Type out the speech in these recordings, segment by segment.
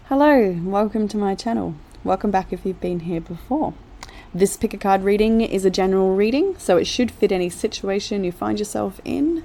Hello, welcome to my channel. Welcome back if you've been here before. This pick a card reading is a general reading, so it should fit any situation you find yourself in.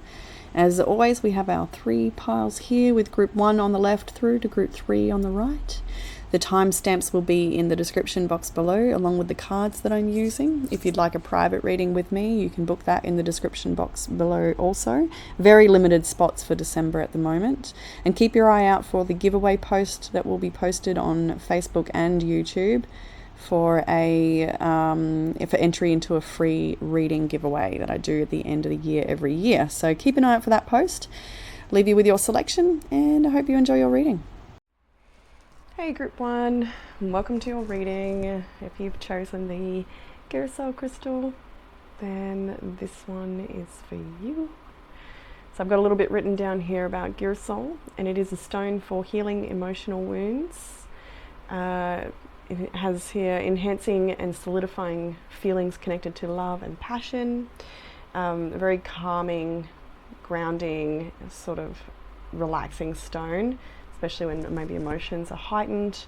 As always, we have our 3 piles here with group 1 on the left through to group 3 on the right. The timestamps will be in the description box below, along with the cards that I'm using. If you'd like a private reading with me, you can book that in the description box below also. Very limited spots for December at the moment. And keep your eye out for the giveaway post that will be posted on Facebook and YouTube for for entry into a free reading giveaway that I do at the end of the year every year. So keep an eye out for that post. Leave you with your selection, and I hope you enjoy your reading. Hey group 1, welcome to your reading. If you've chosen the Girasol crystal, then this one is for you. So I've got a little bit written down here about Girasol, and it is a stone for healing emotional wounds. It has here enhancing and solidifying feelings connected to love and passion. A very calming, grounding, sort of relaxing stone, especially when maybe emotions are heightened.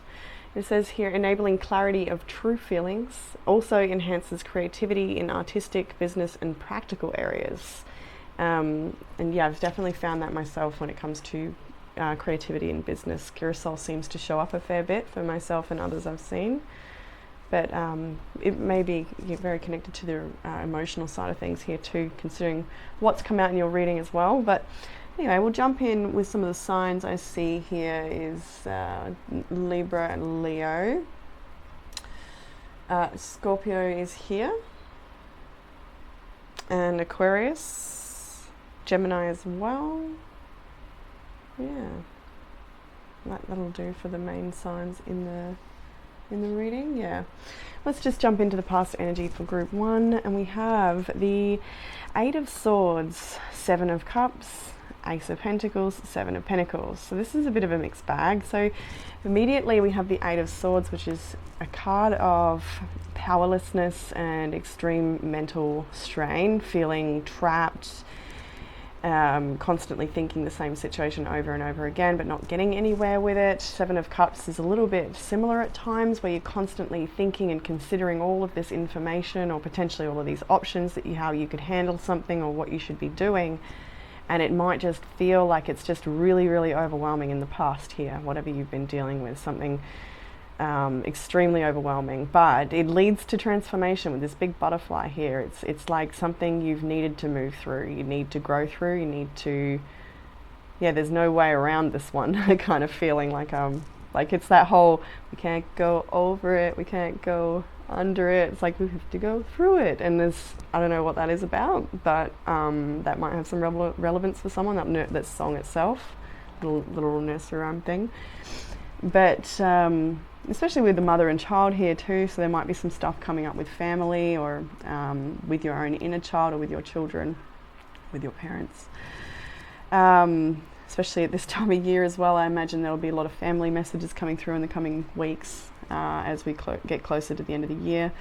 It says here, enabling clarity of true feelings, also enhances creativity in artistic, business and practical areas. And yeah, I've definitely found that myself when it comes to creativity in business. Girasol seems to show up a fair bit for myself and others I've seen. But it may be very connected to the emotional side of things here too, considering what's come out in your reading as well. But anyway, we'll jump in with some of the signs I see here is Libra and Leo. Scorpio is here. And Aquarius. Gemini as well. Yeah. That'll do for the main signs in the reading. Yeah. Let's just jump into the past energy for group 1. And we have the 8 of Swords, 7 of Cups, Ace of Pentacles, 7 of Pentacles. So this is a bit of a mixed bag. So immediately we have the 8 of Swords, which is a card of powerlessness and extreme mental strain, feeling trapped, constantly thinking the same situation over and over again, but not getting anywhere with it. 7 of Cups is a little bit similar at times, where you're constantly thinking and considering all of this information, or potentially all of these options that how you could handle something or what you should be doing. And it might just feel like it's just really, really overwhelming in the past here, whatever you've been dealing with, something extremely overwhelming. But it leads to transformation with this big butterfly here. It's like something you've needed to move through, you need to grow through, you need to, yeah, there's no way around this one kind of feeling like it's that whole, we can't go over it, we can't go under it, it's like we have to go through it. And there's, I don't know what that is about, but that might have some relevance for someone, that song itself, little nursery rhyme thing. But especially with the mother and child here too, so there might be some stuff coming up with family, or with your own inner child, or with your children, with your parents. Especially at this time of year as well, I imagine there'll be a lot of family messages coming through in the coming weeks as we get closer to the end of the year.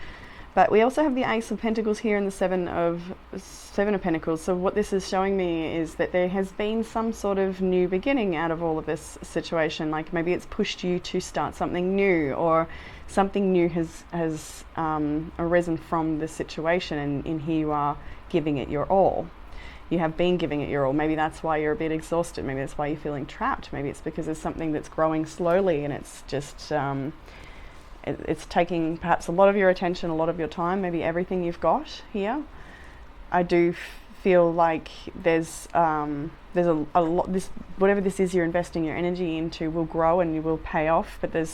But we also have the Ace of Pentacles here and the Seven of Pentacles. So what this is showing me is that there has been some sort of new beginning out of all of this situation. Like maybe it's pushed you to start something new, or something new has arisen from the situation, and here you are giving it your all. You have been giving it your all. Maybe that's why you're a bit exhausted. Maybe that's why you're feeling trapped. Maybe it's because there's something that's growing slowly, and it's just it's taking perhaps a lot of your attention, a lot of your time, maybe everything you've got here. I do feel like there's a lot, whatever this is you're investing your energy into will grow and you will pay off, but it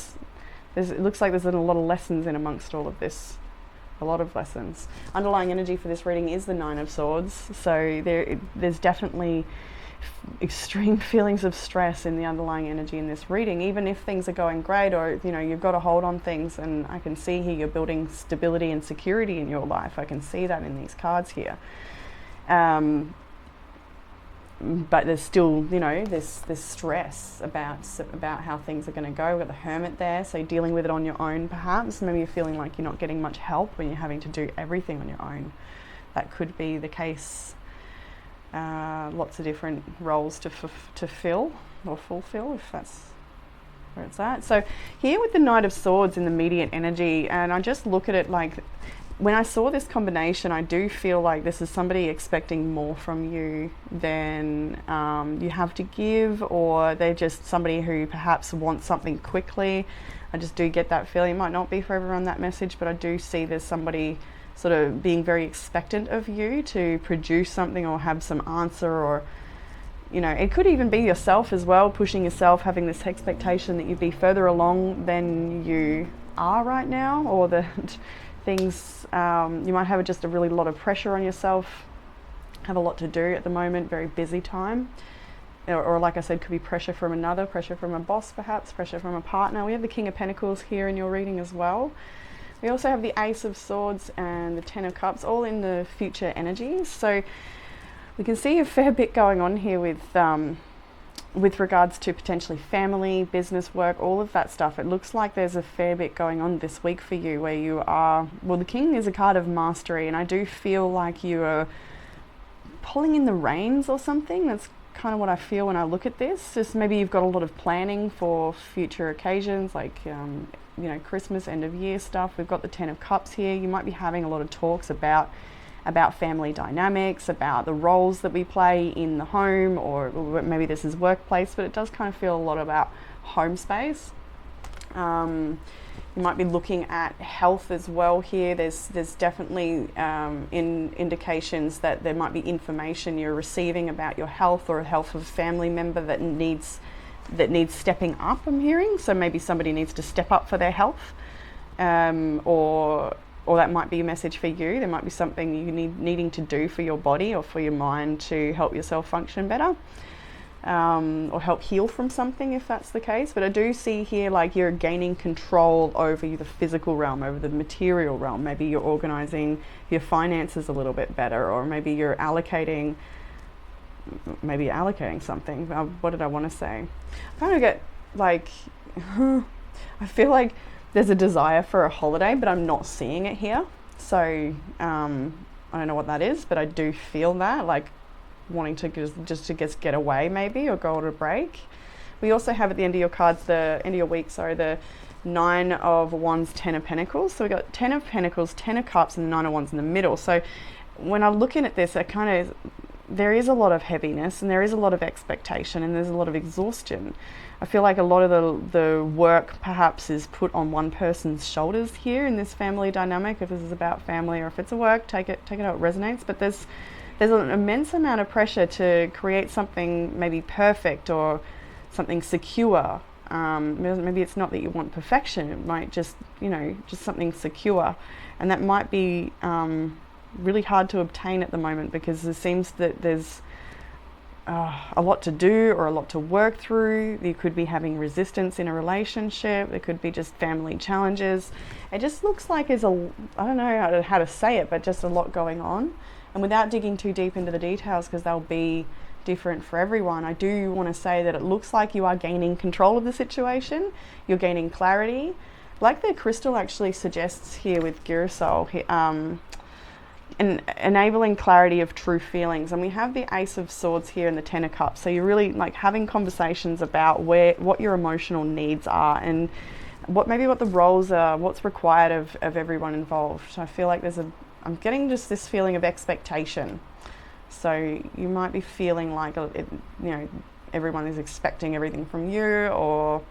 looks like there's a lot of lessons in amongst all of this. A lot of lessons. Underlying energy for this reading is the 9 of Swords, so there's definitely extreme feelings of stress in the underlying energy in this reading, even if things are going great, or you've got a hold on things. And I can see here you're building stability and security in your life. I can see that in these cards here. But there's still, this stress about how things are going to go. We've got the Hermit there, so you're dealing with it on your own perhaps. Maybe you're feeling like you're not getting much help when you're having to do everything on your own. That could be the case. Lots of different roles to fill or fulfill, if that's where it's at. So here with the Knight of Swords in the immediate energy, and I just look at it like, when I saw this combination, I do feel like this is somebody expecting more from you than you have to give, or they're just somebody who perhaps wants something quickly. I just do get that feeling. It might not be for everyone, that message, but I do see there's somebody sort of being very expectant of you to produce something or have some answer, or, you know, it could even be yourself as well, pushing yourself, having this expectation that you'd be further along than you are right now, or that things, you might have just a really lot of pressure on yourself, have a lot to do at the moment, very busy time. Or like I said, could be pressure from another, pressure from a boss perhaps, pressure from a partner. We have the King of Pentacles here in your reading as well. We also have the Ace of Swords and the Ten of Cups, all in the future energies. So we can see a fair bit going on here with regards to potentially family, business, work, all of that stuff. It looks like there's a fair bit going on this week for you where you are, well, the King is a card of mastery, and I do feel like you are pulling in the reins or something. That's kind of what I feel when I look at this. Just maybe you've got a lot of planning for future occasions, like you know, Christmas, end of year stuff. We've got the Ten of Cups here. You might be having a lot of talks about family dynamics, about the roles that we play in the home, or maybe this is workplace, but it does kind of feel a lot about home space. You might be looking at health as well here. There's definitely indications that there might be information you're receiving about your health, or health of a family member that needs stepping up, I'm hearing. So maybe somebody needs to step up for their health, or that might be a message for you. There might be something you needing to do for your body or for your mind to help yourself function better, or help heal from something if that's the case. But I do see here like you're gaining control over the physical realm, over the material realm. Maybe you're organizing your finances a little bit better, or maybe you're allocating something. What did I want to say? I kind of get like, I feel like there's a desire for a holiday, but I'm not seeing it here. So I don't know what that is, but I do feel that, like wanting to just get away maybe, or go on a break. We also have at the end of your cards, the end of your week, sorry, the Nine of Wands, Ten of Pentacles. So we got Ten of Pentacles, Ten of Cups, and the Nine of Wands in the middle. So when I'm looking at this, there is a lot of heaviness, and there is a lot of expectation, and there's a lot of exhaustion. I feel like a lot of the work perhaps is put on one person's shoulders here in this family dynamic. If this is about family, or if it's a work, take it how it resonates. But there's an immense amount of pressure to create something maybe perfect, or something secure. Maybe it's not that you want perfection. It might just something secure, and that might be really hard to obtain at the moment, because it seems that there's a lot to do, or a lot to work through. You could be having resistance in a relationship. There could be just family challenges. It just looks like there's I don't know how to say it, but just a lot going on. And without digging too deep into the details, because they'll be different for everyone, I do want to say that it looks like you are gaining control of the situation. You're gaining clarity, like the crystal actually suggests here with Girasol, and enabling clarity of true feelings. And we have the Ace of Swords here and the Ten of Cups. So you're really like having conversations about what your emotional needs are, and what the roles are, what's required of everyone involved. I feel like I'm getting just this feeling of expectation. So you might be feeling like everyone is expecting everything from you, or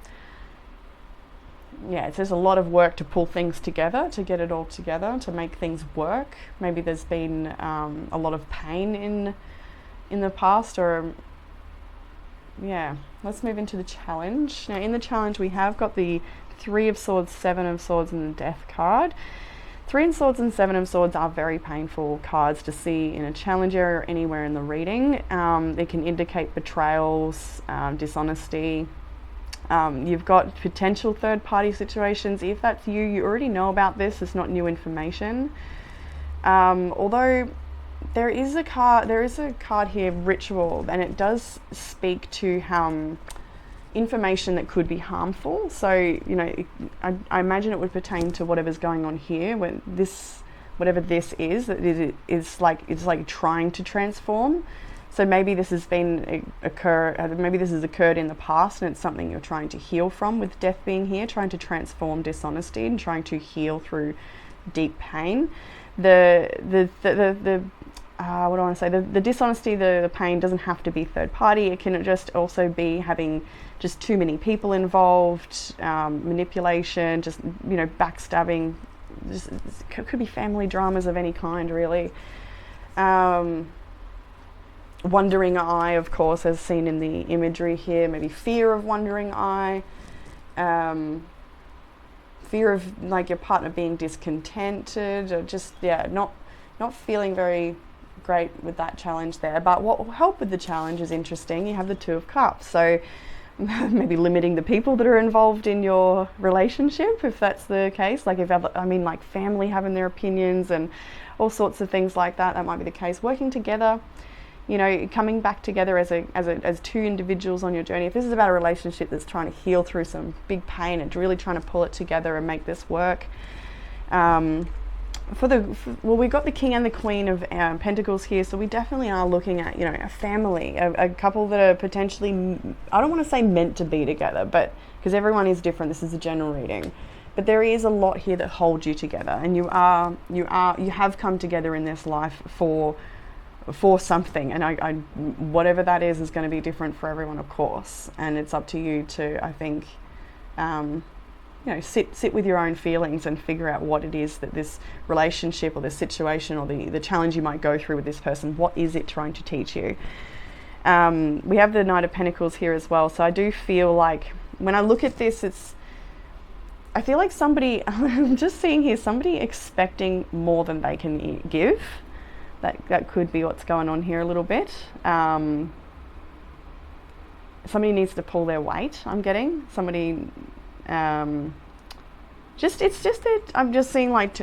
there's a lot of work to pull things together, to get it all together, to make things work. Maybe there's been a lot of pain in the past, or let's move into the challenge. Now in the challenge we have got the Three of Swords, Seven of Swords, and the Death card. Three of Swords and Seven of Swords are very painful cards to see in a challenge area or anywhere in the reading. They can indicate betrayals, dishonesty. You've got potential third-party situations. If that's you, you already know about this. It's not new information. Although there is a card here, Ritual, and it does speak to information that could be harmful. So I imagine it would pertain to whatever's going on here. Whatever this is, that it's like trying to transform. So maybe this has maybe this has occurred in the past, and it's something you're trying to heal from, with death being here, trying to transform dishonesty and trying to heal through deep pain. What do I want to say? The dishonesty, the pain doesn't have to be third party. It can just also be having just too many people involved, manipulation, just, backstabbing. Just, it could be family dramas of any kind, really. Wandering eye, of course, as seen in the imagery here. Maybe fear of wandering eye. Fear of like your partner being discontented, or just not feeling very great with that challenge there. But what will help with the challenge is interesting. You have the Two of Cups, so maybe limiting the people that are involved in your relationship, if that's the case. Like like family having their opinions and all sorts of things like that. That might be the case. Working together, coming back together as two individuals on your journey. If this is about a relationship that's trying to heal through some big pain and really trying to pull it together and make this work. We've got the King and the Queen of Pentacles here, so we definitely are looking at, a family, a couple that are potentially, I don't want to say meant to be together, but because everyone is different, this is a general reading. But there is a lot here that holds you together, and you have come together in this life for something, and whatever that is going to be different for everyone, of course, and it's up to you to, I think, sit with your own feelings and figure out what it is that this relationship or this situation or the challenge you might go through with this person, what is it trying to teach you? We have the Knight of Pentacles here as well, so I do feel like when I look at this, I feel like somebody, I'm just seeing here, somebody expecting more than they can give. That could be what's going on here a little bit. Somebody needs to pull their weight, I'm getting. Somebody, I'm just seeing like,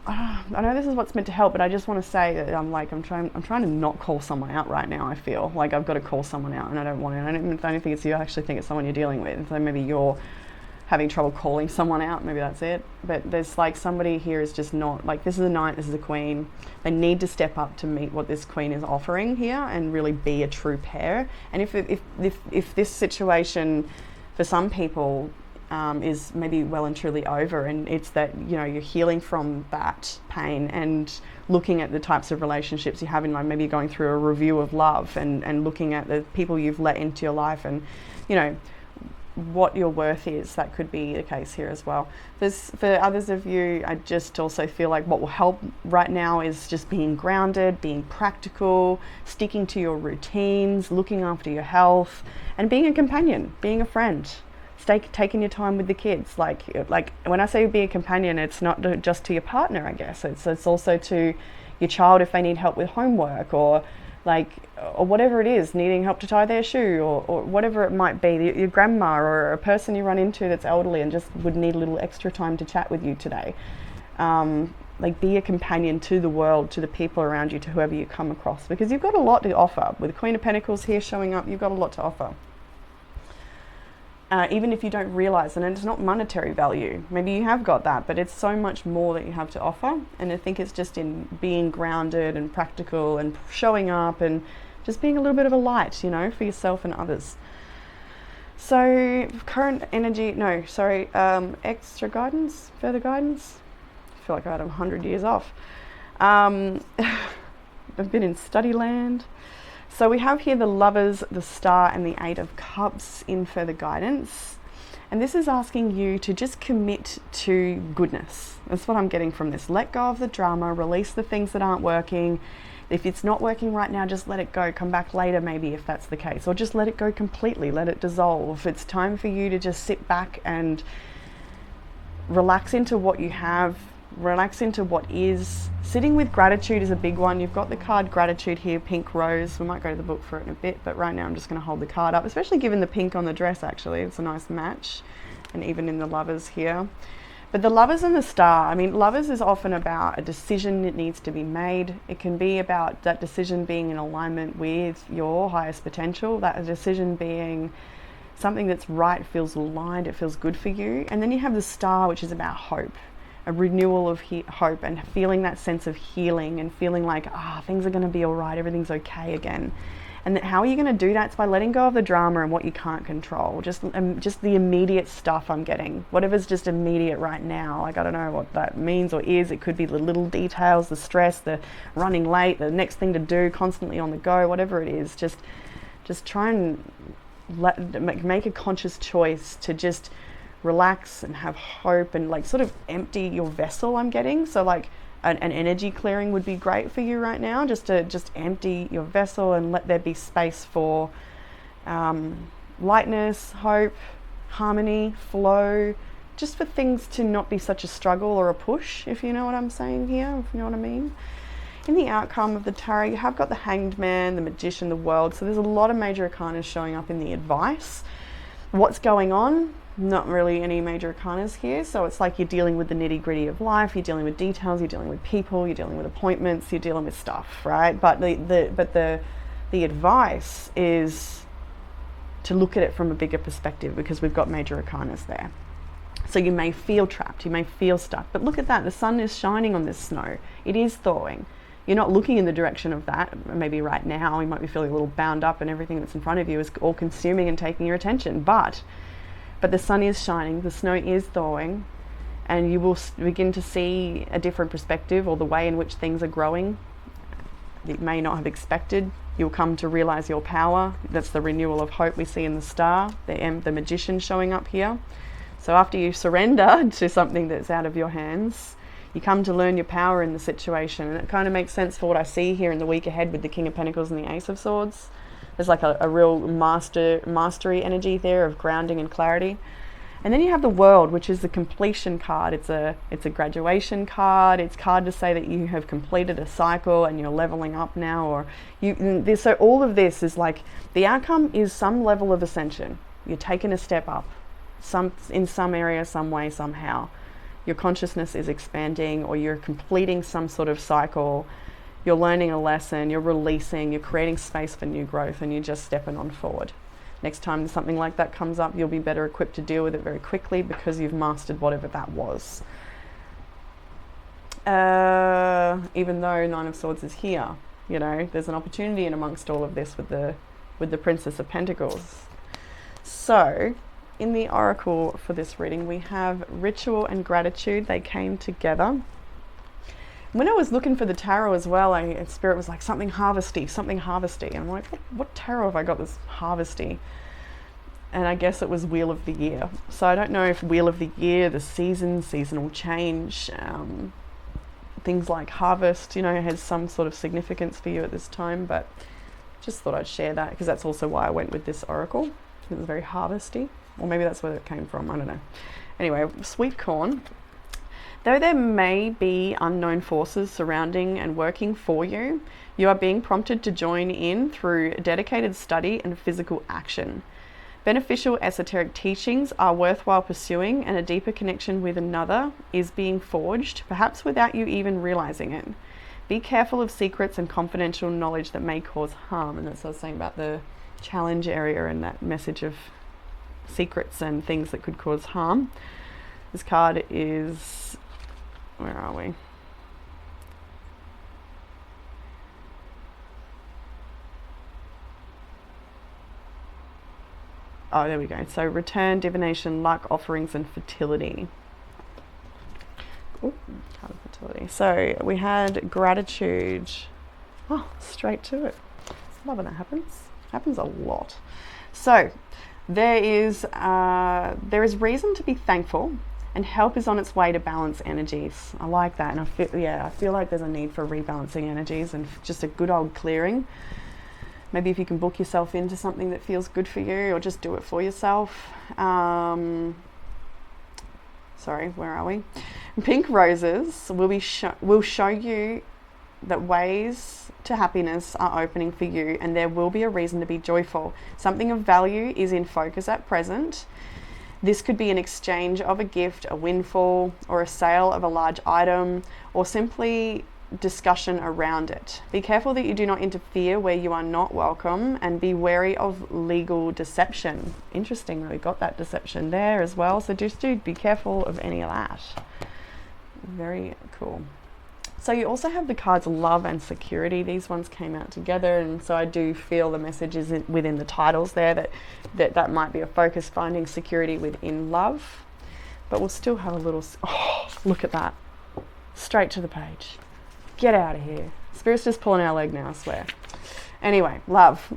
I know this is what's meant to help, but I just want to say that I'm trying to not call someone out right now. I feel like I've got to call someone out, and I don't want to. I don't think it's you. I actually think it's someone you're dealing with. So maybe you're having trouble calling someone out, maybe that's it. But there's like somebody here is just not, like, this is a Knight, this is a Queen. They need to step up to meet what this Queen is offering here and really be a true pair. And if this situation for some people is maybe well and truly over, and it's that, you're healing from that pain and looking at the types of relationships you have in mind, maybe going through a review of love and looking at the people you've let into your life and, what your worth is. That could be the case here as well. For others of you, I just also feel like what will help right now is just being grounded, being practical, sticking to your routines, looking after your health, and being a companion, being a friend. Taking your time with the kids. Like when I say be a companion, it's not just to your partner, I guess. It's also to your child if they need help with homework, or whatever it is, needing help to tie their shoe, or whatever it might be, your grandma or a person you run into that's elderly and just would need a little extra time to chat with you today. Be a companion to the world, to the people around you, to whoever you come across, because you've got a lot to offer. With the Queen of Pentacles here showing up, you've got a lot to offer. Even if you don't realize, and it's not monetary value, maybe you have got that, but it's so much more that you have to offer. And I think it's just in being grounded and practical and showing up and just being a little bit of a light, for yourself and others. So current energy, extra guidance, further guidance. I feel like I had 100 years off. I've been in study land. So we have here the Lovers, the Star, and the Eight of Cups in further guidance. And this is asking you to just commit to goodness. That's what I'm getting from this. Let go of the drama, release the things that aren't working. If it's not working right now, just let it go. Come back later maybe if that's the case. Or just let it go completely, let it dissolve. It's time for you to just sit back and relax into what you have, relax into what is. Sitting with gratitude is a big one. You've got the card Gratitude here, pink rose. We might go to the book for it in a bit, but right now I'm just going to hold the card up, especially given the pink on the dress. Actually, it's a nice match, and even in the Lovers here. But the Lovers and the Star, Lovers is often about a decision that needs to be made. It can be about that decision being in alignment with your highest potential, that decision being something that's right, feels aligned, it feels good for you. And then you have the Star, which is about hope. a renewal of hope, and feeling that sense of healing, and feeling like, things are going to be all right, everything's okay again. And how are you going to do that? It's by letting go of the drama and what you can't control. Just the immediate stuff I'm getting. Whatever's just immediate right now. Like, I don't know what that means or is. It could be the little details, the stress, the running late, the next thing to do, constantly on the go, whatever it is. Just try and make a conscious choice to just relax and have hope, and like sort of empty your vessel, I'm getting. So like an energy clearing would be great for you right now, just to empty your vessel and let there be space for lightness, hope, harmony, flow, just for things to not be such a struggle or a push, if you know what I'm saying here, if you know what I mean. In the outcome of the tarot, you have got the Hanged Man, the Magician, the World. So there's a lot of major arcanas showing up in the advice. What's going on? Not really any major arcanas here. So it's like you're dealing with the nitty gritty of life. You're dealing with details. You're dealing with people. You're dealing with appointments. You're dealing with stuff, right? But the advice is to look at it from a bigger perspective, because we've got major arcanas there. So you may feel trapped. You may feel stuck. But look at that. The sun is shining on this snow. It is thawing. You're not looking in the direction of that. Maybe right now you might be feeling a little bound up and everything that's in front of you is all consuming and taking your attention. But the sun is shining, the snow is thawing, and you will begin to see a different perspective, or the way in which things are growing that you may not have expected. You'll come to realize your power. That's the renewal of hope we see in the star, the Magician showing up here. So after you surrender to something that's out of your hands, you come to learn your power in the situation. And it kind of makes sense for what I see here in the week ahead with the King of Pentacles and the Ace of Swords. There's like a real mastery energy there of grounding and clarity. And then you have the World, which is the completion card. It's a graduation card. It's a card to say that you have completed a cycle and you're leveling up now. Or so all of this is like, the outcome is some level of ascension. You're taking a step up, in some area, some way, somehow. Your consciousness is expanding, or you're completing some sort of cycle. You're learning a lesson, you're releasing, you're creating space for new growth, and you're just stepping on forward. Next time something like that comes up, you'll be better equipped to deal with it very quickly, because you've mastered whatever that was. Even though Nine of Swords is here, you know, there's an opportunity in amongst all of this with the Princess of Pentacles. So in the oracle for this reading, we have ritual and gratitude. They came together. When I was looking for the tarot as well, Spirit was like, something harvesty. And I'm like, what tarot have I got that's harvesty? And I guess it was Wheel of the Year. So I don't know if Wheel of the Year, the seasonal change, things like harvest, you know, has some sort of significance for you at this time, but just thought I'd share that, because that's also why I went with this oracle. It was very harvesty. Or maybe that's where it came from, I don't know. Anyway, sweet corn. Though there may be unknown forces surrounding and working for you, you are being prompted to join in through dedicated study and physical action. Beneficial esoteric teachings are worthwhile pursuing, and a deeper connection with another is being forged, perhaps without you even realizing it. Be careful of secrets and confidential knowledge that may cause harm. And that's what I was saying about the challenge area and that message of secrets and things that could cause harm. This card is, where are we? Oh, there we go. So return, divination, luck, offerings, and fertility. Ooh, card of fertility. So we had gratitude. Oh, straight to it. Love when that happens. Happens a lot. So there is reason to be thankful, and help is on its way to balance energies. I like that, and I feel like there's a need for rebalancing energies and just a good old clearing. Maybe if you can book yourself into something that feels good for you, or just do it for yourself. Sorry, where are we? Pink roses will show you that ways to happiness are opening for you, and there will be a reason to be joyful. Something of value is in focus at present. This could be an exchange of a gift, a windfall, or a sale of a large item, or simply discussion around it. Be careful that you do not interfere where you are not welcome, and be wary of legal deception. Interesting that we got that deception there as well, so just do be careful of any of that. Very cool. So you also have the cards love and security. These ones came out together, and so I do feel the message is within the titles there that might be a focus, finding security within love. But we'll still have a little, oh, look at that. Straight to the page. Get out of here. Spirit's just pulling our leg now, I swear. Anyway, love.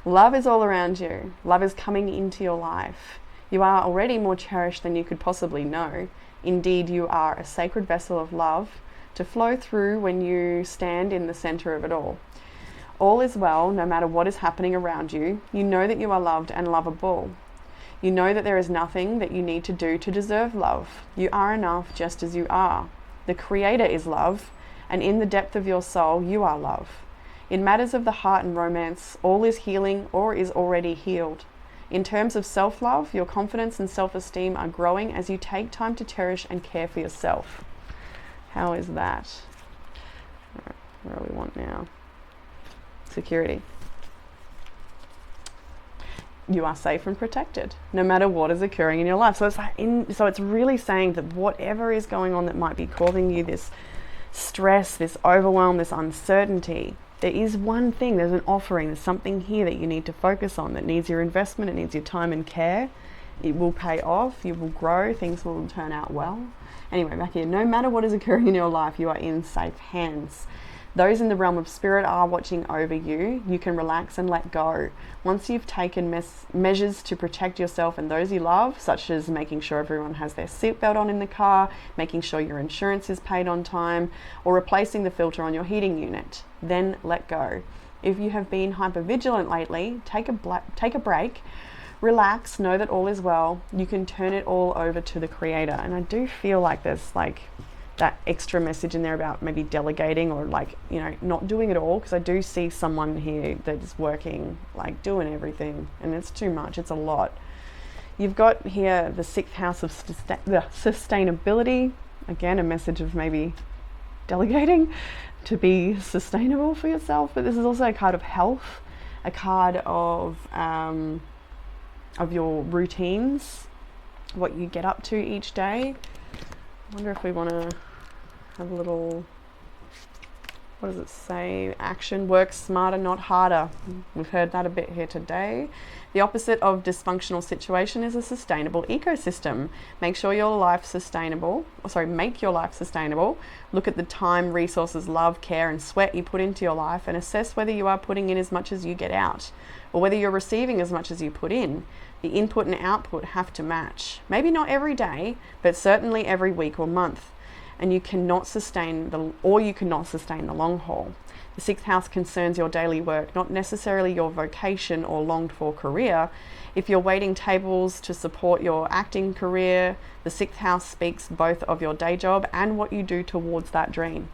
Love is all around you. Love is coming into your life. You are already more cherished than you could possibly know. Indeed, you are a sacred vessel of love to flow through when you stand in the center of it all. All is well, no matter what is happening around you. You know that you are loved and lovable. You know that there is nothing that you need to do to deserve love. You are enough just as you are. The Creator is love, and in the depth of your soul, you are love. In matters of the heart and romance, all is healing or is already healed. In terms of self-love, your confidence and self-esteem are growing as you take time to cherish and care for yourself. How is that? All right, where do we want now? Security. You are safe and protected, no matter what is occurring in your life. So it's really saying that whatever is going on that might be causing you this stress, this overwhelm, this uncertainty, there is one thing, there's an offering, there's something here that you need to focus on that needs your investment, it needs your time and care. It will pay off, you will grow, things will turn out well. Anyway, back here, no matter what is occurring in your life, you are in safe hands. Those in the realm of spirit are watching over you. You can relax and let go. Once you've taken measures to protect yourself and those you love, such as making sure everyone has their seatbelt on in the car, making sure your insurance is paid on time, or replacing the filter on your heating unit, then let go. If you have been hypervigilant lately, take a break, relax, know that all is well. You can turn it all over to the Creator. And I do feel like there's that extra message in there about maybe delegating or not doing it all, because I do see someone here that's working, doing everything, and it's too much, it's a lot. You've got here the 6th house of sustainability, again a message of maybe delegating to be sustainable for yourself, but this is also a card of health, a card of your routines, what you get up to each day. I wonder if we want to have a little, what does it say? Action, work smarter, not harder. We've heard that a bit here today. The opposite of dysfunctional situation is a sustainable ecosystem. Make your life sustainable. Look at the time, resources, love, care, and sweat you put into your life and assess whether you are putting in as much as you get out, or whether you're receiving as much as you put in. The input and output have to match. Maybe not every day, but certainly every week or month. And you cannot sustain the long haul. The 6th house concerns your daily work, not necessarily your vocation or longed for career. If you're waiting tables to support your acting career, the 6th house speaks both of your day job and what you do towards that dream.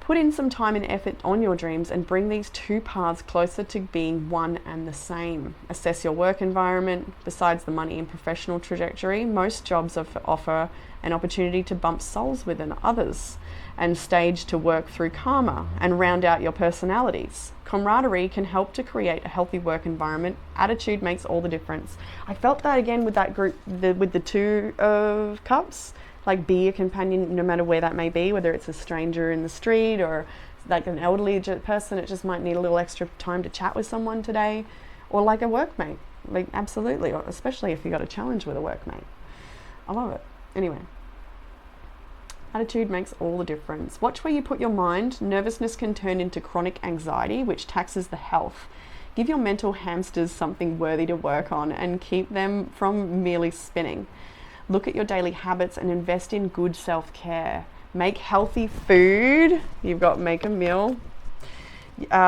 Put in some time and effort on your dreams and bring these two paths closer to being one and the same. Assess your work environment. Besides the money and professional trajectory, most jobs offer an opportunity to bump souls with others and stage to work through karma and round out your personalities. Camaraderie can help to create a healthy work environment. Attitude makes all the difference. I felt that again with that group, with the 2 of Cups. Be a companion no matter where that may be, whether it's a stranger in the street or an elderly person that just might need a little extra time to chat with someone today, or a workmate. Absolutely, or especially if you got a challenge with a workmate. I love it. Anyway, attitude makes all the difference. Watch where you put your mind. Nervousness can turn into chronic anxiety, which taxes the health. Give your mental hamsters something worthy to work on and keep them from merely spinning. Look at your daily habits and invest in good self-care. Make healthy food. You've got make a meal.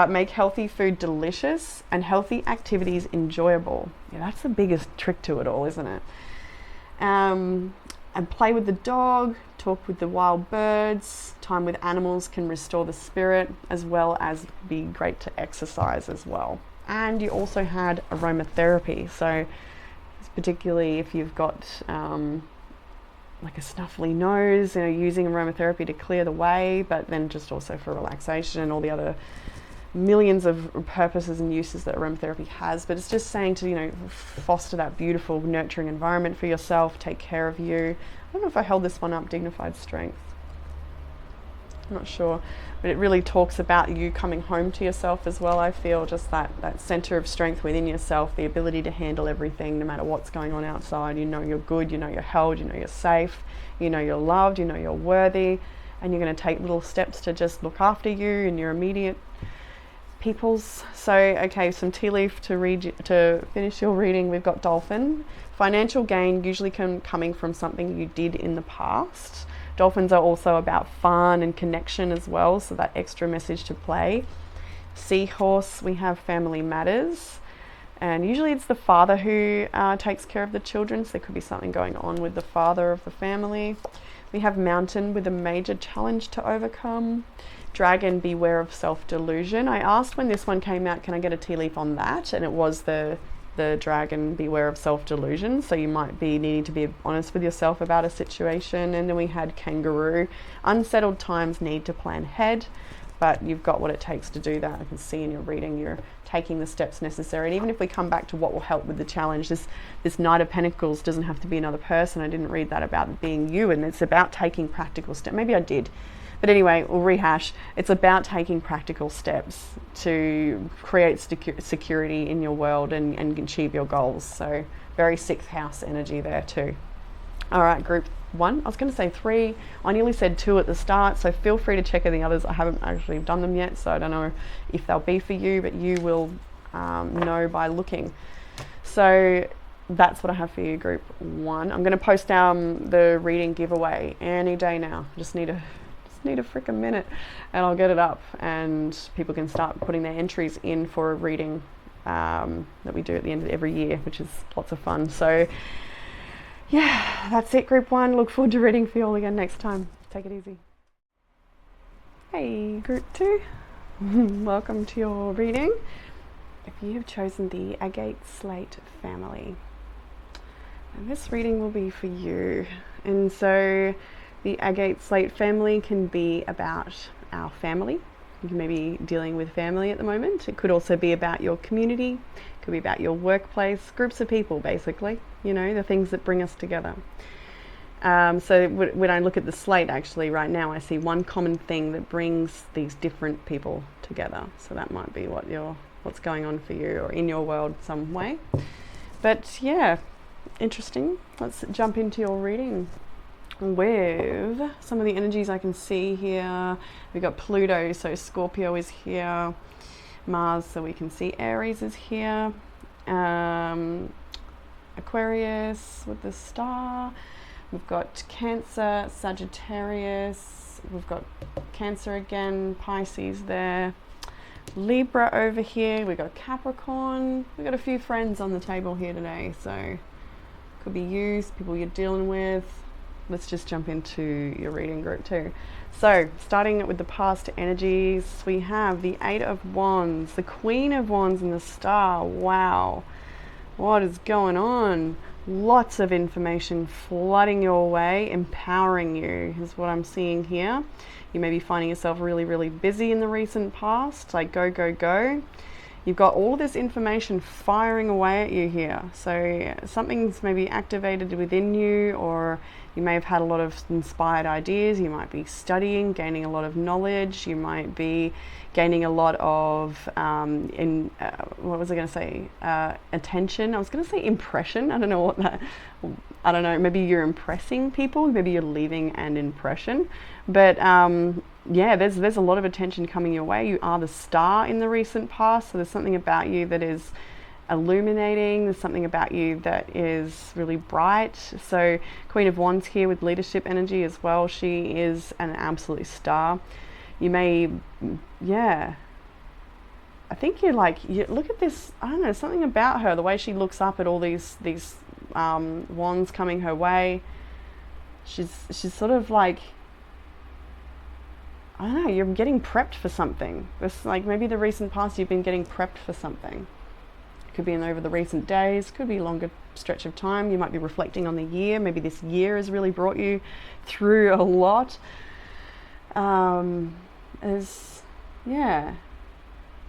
Make healthy food delicious and healthy activities enjoyable. Yeah, that's the biggest trick to it all, isn't it? And play with the dog, talk with the wild birds. Time with animals can restore the spirit, as well as be great to exercise as well. And you also had aromatherapy. So particularly if you've got a snuffly nose, using aromatherapy to clear the way, but then just also for relaxation and all the other millions of purposes and uses that aromatherapy has, but it's just saying to, you know, foster that beautiful, nurturing environment for yourself, take care of you. I don't know if I held this one up, dignified strength. I'm not sure, but it really talks about you coming home to yourself as well. I feel just that center of strength within yourself, the ability to handle everything no matter what's going on outside. You know you're good, you know you're held, you know you're safe, you know you're loved, you know you're worthy, and you're going to take little steps to just look after you and your immediate peoples. So, okay, some tea leaf to read to finish your reading. We've got dolphin. Financial gain usually coming from something you did in the past. Dolphins are also about fun and connection as well, so that extra message to play. Seahorse, we have family matters, and usually it's the father who takes care of the children, so there could be something going on with the father of the family. We have mountain with a major challenge to overcome. Dragon, beware of self-delusion. I asked when this one came out, can I get a tea leaf on that? And it was the dragon, beware of self-delusion. So you might be needing to be honest with yourself about a situation. And then we had kangaroo. Unsettled times need to plan ahead, but you've got what it takes to do that. I can see in your reading you're taking the steps necessary. And even if we come back to what will help with the challenge, this Knight of Pentacles doesn't have to be another person. I didn't read that about it being you, and it's about taking practical steps. Maybe I did. But anyway, we'll rehash. It's about taking practical steps to create security in your world and achieve your goals. So very sixth house energy there too. All right, group 1. I was going to say 3. I nearly said 2 at the start, so feel free to check in the others. I haven't actually done them yet, so I don't know if they'll be for you, but you will know by looking. So that's what I have for you, group 1. I'm going to post the reading giveaway any day now. Just need a freaking minute and I'll get it up, and people can start putting their entries in for a reading that we do at the end of every year, which is lots of fun. So yeah, that's it, group 1. Look forward to reading for you all again next time. Take it easy. Hey, group 2. Welcome to your reading. If you have chosen the Agate Slate family, and this reading will be for you. And so the Agate Slate family can be about our family. You may be dealing with family at the moment. It could also be about your community. It could be about your workplace, groups of people, basically, you know, the things that bring us together. So when I look at the slate, actually, right now, I see one common thing that brings these different people together. So that might be what's going on for you or in your world some way. But yeah, interesting. Let's jump into your reading with some of the energies I can see here. We've got Pluto, so Scorpio is here. Mars, so we can see Aries is here. Aquarius with the star. We've got Cancer, Sagittarius. We've got Cancer again, Pisces there. Libra over here. We've got Capricorn. We've got a few friends on the table here today, so could be you, people you're dealing with. Let's just jump into your reading, group 2. So starting with the past energies, we have the 8 of Wands, the Queen of Wands and the Star. Wow, what is going on? Lots of information flooding your way, empowering you is what I'm seeing here. You may be finding yourself really, really busy in the recent past, like go, go, go. You've got all this information firing away at you here. So something's maybe activated within you, or you may have had a lot of inspired ideas. You might be studying, gaining a lot of knowledge. You might be gaining a lot of, what was I going to say? Attention. I was going to say impression. I don't know what that, I don't know. Maybe you're impressing people. Maybe you're leaving an impression. But yeah, there's a lot of attention coming your way. You are the star in the recent past, so there's something about you that is illuminating. There's something about you that is really bright. So Queen of Wands here with leadership energy as well. She is an absolute star. You may, yeah, I think you're like, you look at this, I don't know, something about her, the way she looks up at all these wands coming her way. She's sort of like, I don't know, you're getting prepped for something. It's like maybe the recent past you've been getting prepped for something. It could be over the recent days, could be a longer stretch of time. You might be reflecting on the year. Maybe this year has really brought you through a lot. Yeah.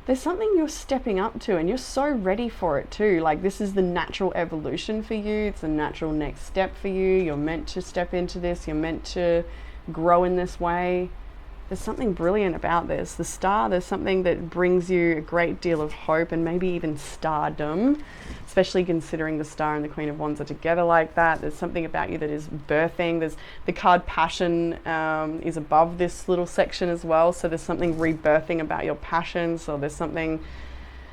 there's something you're stepping up to, and you're so ready for it too. Like, this is the natural evolution for you. It's a natural next step for you. You're meant to step into this. You're meant to grow in this way. There's something brilliant about this. The star, there's something that brings you a great deal of hope and maybe even stardom, especially considering the star and the Queen of Wands are together like that. There's something about you that is birthing. There's the card passion is above this little section as well. So there's something rebirthing about your passion. So there's something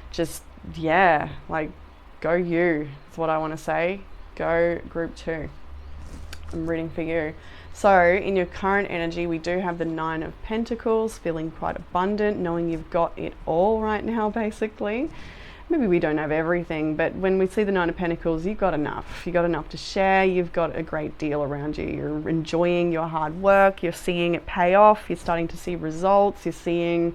just, yeah, like, go you. That's what I want to say. Go group 2. I'm reading for you. So in your current energy, we do have the 9 of Pentacles, feeling quite abundant, knowing you've got it all right now, basically. Maybe we don't have everything, but when we see the 9 of Pentacles, you've got enough. You've got enough to share. You've got a great deal around you. You're enjoying your hard work. You're seeing it pay off. You're starting to see results. You're seeing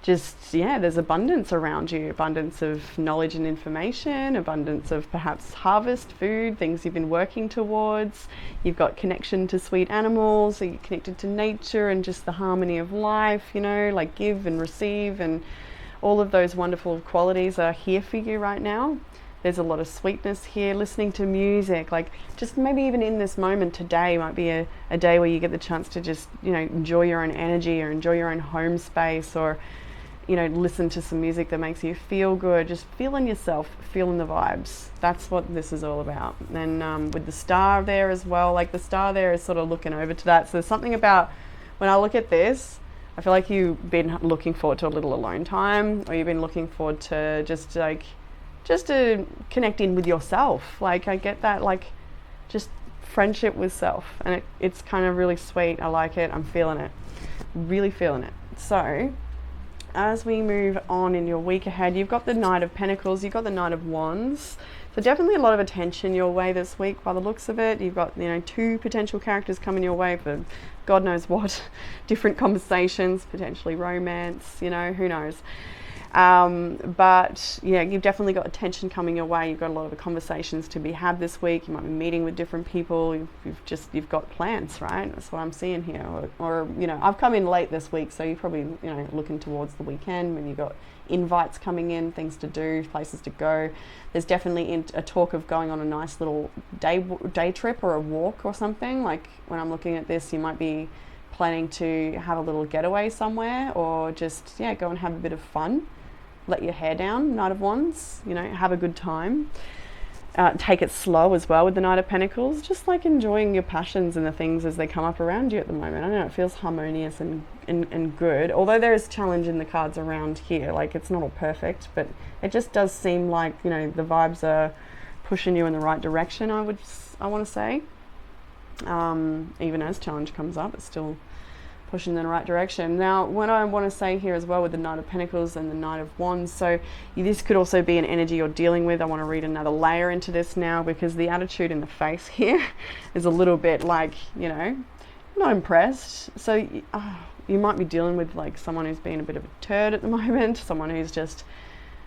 just, yeah, there's abundance around you, abundance of knowledge and information, abundance of perhaps harvest, food, things you've been working towards. You've got connection to sweet animals, so you're connected to nature and just the harmony of life, you know, like give and receive, and all of those wonderful qualities are here for you right now. There's a lot of sweetness here, listening to music, like just maybe even in this moment today might be a day where you get the chance to just, you know, enjoy your own energy or enjoy your own home space, or you know, listen to some music that makes you feel good, just feeling yourself, feeling the vibes. That's what this is all about. And with the star there as well, like the star there is sort of looking over to that. So there's something about, when I look at this, I feel like you've been looking forward to a little alone time, or you've been looking forward to just to connect in with yourself. Like, I get that, like, just friendship with self. And it's kind of really sweet. I like it. I'm feeling it. Really feeling it. So as we move on in your week ahead, you've got the Knight of Pentacles, you've got the Knight of Wands. So definitely a lot of attention your way this week by the looks of it. You've got, you know, 2 potential characters coming your way for God knows what, different conversations, potentially romance, you know, who knows. But yeah, you've definitely got attention coming your way. You've got a lot of conversations to be had this week. You might be meeting with different people. You've got plans, right? That's what I'm seeing here. Or you know, I've come in late this week, so you're probably, you know, looking towards the weekend when you've got invites coming in, things to do, places to go. There's definitely a talk of going on a nice little day trip or a walk or something. Like, when I'm looking at this, you might be planning to have a little getaway somewhere, or just, yeah, go and have a bit of fun. Let your hair down, Knight of Wands, you know, have a good time. Take it slow as well with the Knight of Pentacles, just like enjoying your passions and the things as they come up around you at the moment. I know it feels harmonious and good, although there is challenge in the cards around here. Like, it's not all perfect, but it just does seem like, you know, the vibes are pushing you in the right direction, I want to say. Even as challenge comes up, it's still pushing in the right direction. Now, what I want to say here as well with the Knight of Pentacles and the Knight of Wands, so this could also be an energy you're dealing with. I want to read another layer into this now, because the attitude in the face here is a little bit like, you know, not impressed. So you might be dealing with like someone who's been a bit of a turd at the moment, someone who's just,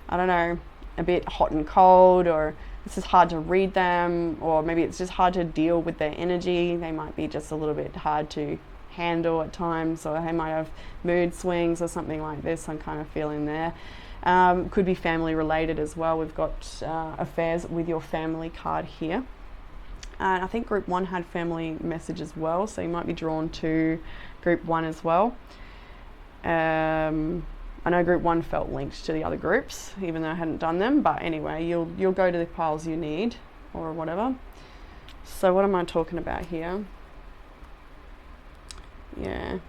I don't know, a bit hot and cold, or it's just hard to read them, or maybe it's just hard to deal with their energy. They might be just a little bit hard to handle at times, or they might have mood swings or something like this. I'm kind of feeling there. Could be family related as well. We've got affairs with your family card here. And I think group 1 had family message as well, so you might be drawn to group 1 as well. I know group 1 felt linked to the other groups, even though I hadn't done them, but anyway, you'll go to the piles you need, or whatever. So what am I talking about here? Yeah,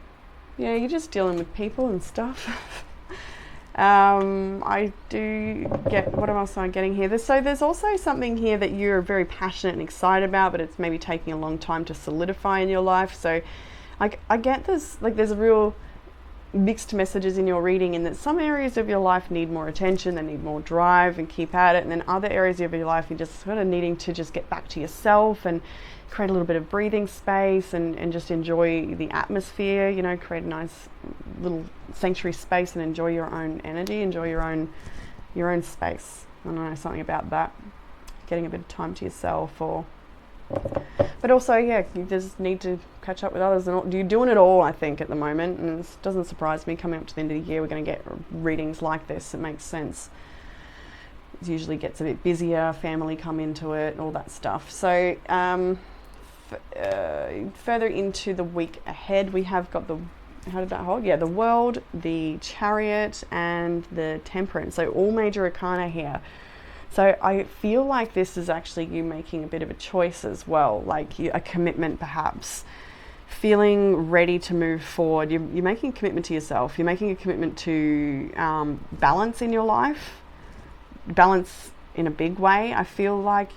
you're just dealing with people and stuff. I do get, what else am I getting here? So there's also something here that you're very passionate and excited about, but it's maybe taking a long time to solidify in your life. So like, I get this, like, there's a real mixed messages in your reading, in that some areas of your life need more attention, they need more drive and keep at it, and then other areas of your life you're just sort of needing to just get back to yourself and create a little bit of breathing space and just enjoy the atmosphere, you know, create a nice little sanctuary space and enjoy your own energy, enjoy your own space. I don't know, something about that, getting a bit of time to yourself, or But also, yeah, you just need to catch up with others. And you're doing it all, I think, at the moment. And it doesn't surprise me. Coming up to the end of the year, we're going to get readings like this. It makes sense. It usually gets a bit busier, family come into it, and all that stuff. So further into the week ahead, we have got the, how did that hold? Yeah, the World, the Chariot, and the Temperance. So all major arcana here. So I feel like this is actually you making a bit of a choice as well, like a commitment perhaps. Feeling ready to move forward. You're making a commitment to yourself. You're making a commitment to balance in your life. Balance in a big way. I feel like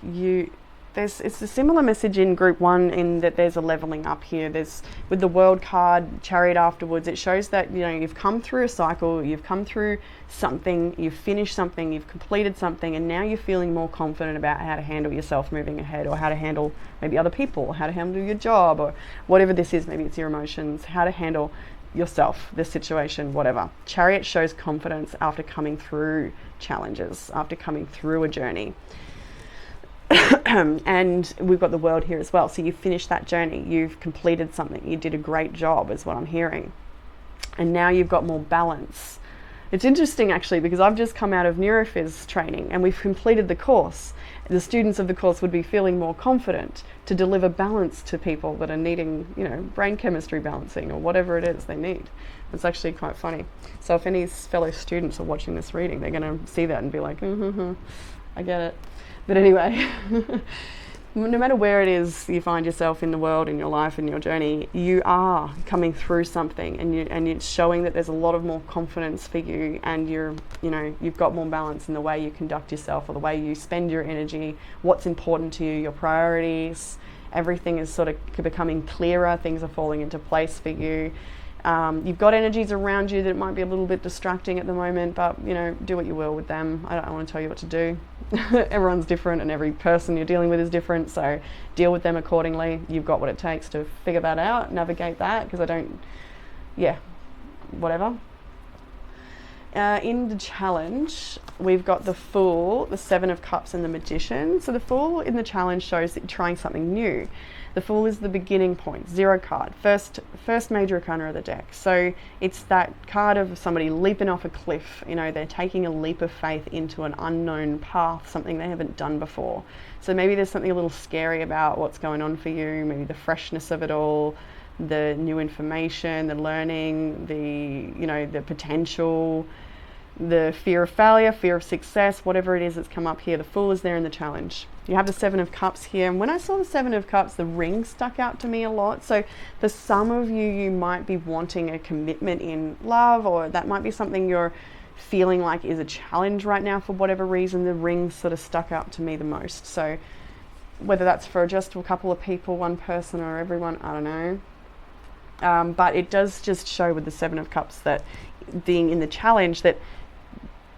it's a similar message in group 1 in that there's a leveling up here. There's, with the World card, Chariot afterwards, it shows that, you know, you've come through a cycle, you've come through something, you've finished something, you've completed something, and now you're feeling more confident about how to handle yourself moving ahead, or how to handle maybe other people, or how to handle your job, or whatever this is. Maybe it's your emotions, how to handle yourself, the situation, whatever. Chariot shows confidence after coming through challenges, after coming through a journey. And we've got the World here as well. So you've finished that journey, you've completed something, you did a great job is what I'm hearing. And now you've got more balance. It's interesting actually, because I've just come out of neurophys training and we've completed the course. The students of the course would be feeling more confident to deliver balance to people that are needing, you know, brain chemistry balancing or whatever it is they need. It's actually quite funny. So if any fellow students are watching this reading, they're going to see that and be like, I get it. But anyway, no matter where it is you find yourself in the world, in your life, in your journey, you are coming through something, and it's showing that there's a lot of more confidence for you, and you've got more balance in the way you conduct yourself, or the way you spend your energy, what's important to you, your priorities. Everything is sort of becoming clearer. Things are falling into place for you. You've got energies around you that might be a little bit distracting at the moment, but, you know, do what you will with them. I don't want to tell you what to do. Everyone's different, and every person you're dealing with is different, so deal with them accordingly. You've got what it takes to figure that out, navigate that, because whatever. In the challenge, we've got the Fool, the 7 of Cups, and the Magician. So the Fool in the challenge shows that you're trying something new. The Fool is the beginning point, 0 card, first major arcana of the deck. So it's that card of somebody leaping off a cliff. You know, they're taking a leap of faith into an unknown path, something they haven't done before. So maybe there's something a little scary about what's going on for you, maybe the freshness of it all, the new information, the learning, the potential, the fear of failure, fear of success, whatever it is that's come up here. The Fool is there in the challenge. You have the 7 of Cups here, and when I saw the 7 of Cups, the ring stuck out to me a lot. So for some of you, you might be wanting a commitment in love, or that might be something you're feeling like is a challenge right now for whatever reason. The ring sort of stuck out to me the most. So whether that's for just a couple of people, one person, or everyone, I don't know. But it does just show with the 7 of Cups that being in the challenge, that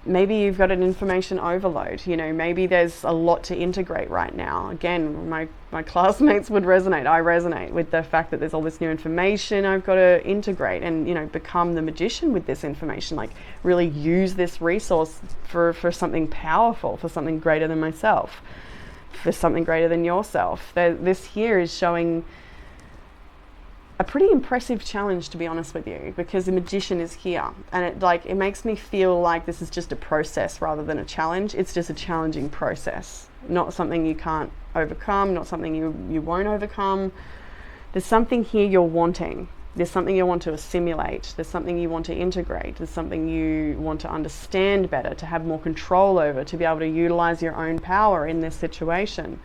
maybe you've got an information overload. You know, maybe there's a lot to integrate right now. Again, my classmates would resonate. I resonate with the fact that there's all this new information I've got to integrate, and, you know, become the magician with this information. Like, really use this resource for something powerful, for something greater than myself, for something greater than yourself. This here is showing a pretty impressive challenge, to be honest with you, because the Magician is here, and it makes me feel like this is just a process rather than a challenge. It's just a challenging process, not something you can't overcome, not something you won't overcome. There's something here you're wanting. There's something you want to assimilate. There's something you want to integrate. There's something you want to understand better, to have more control over, to be able to utilize your own power in this situation,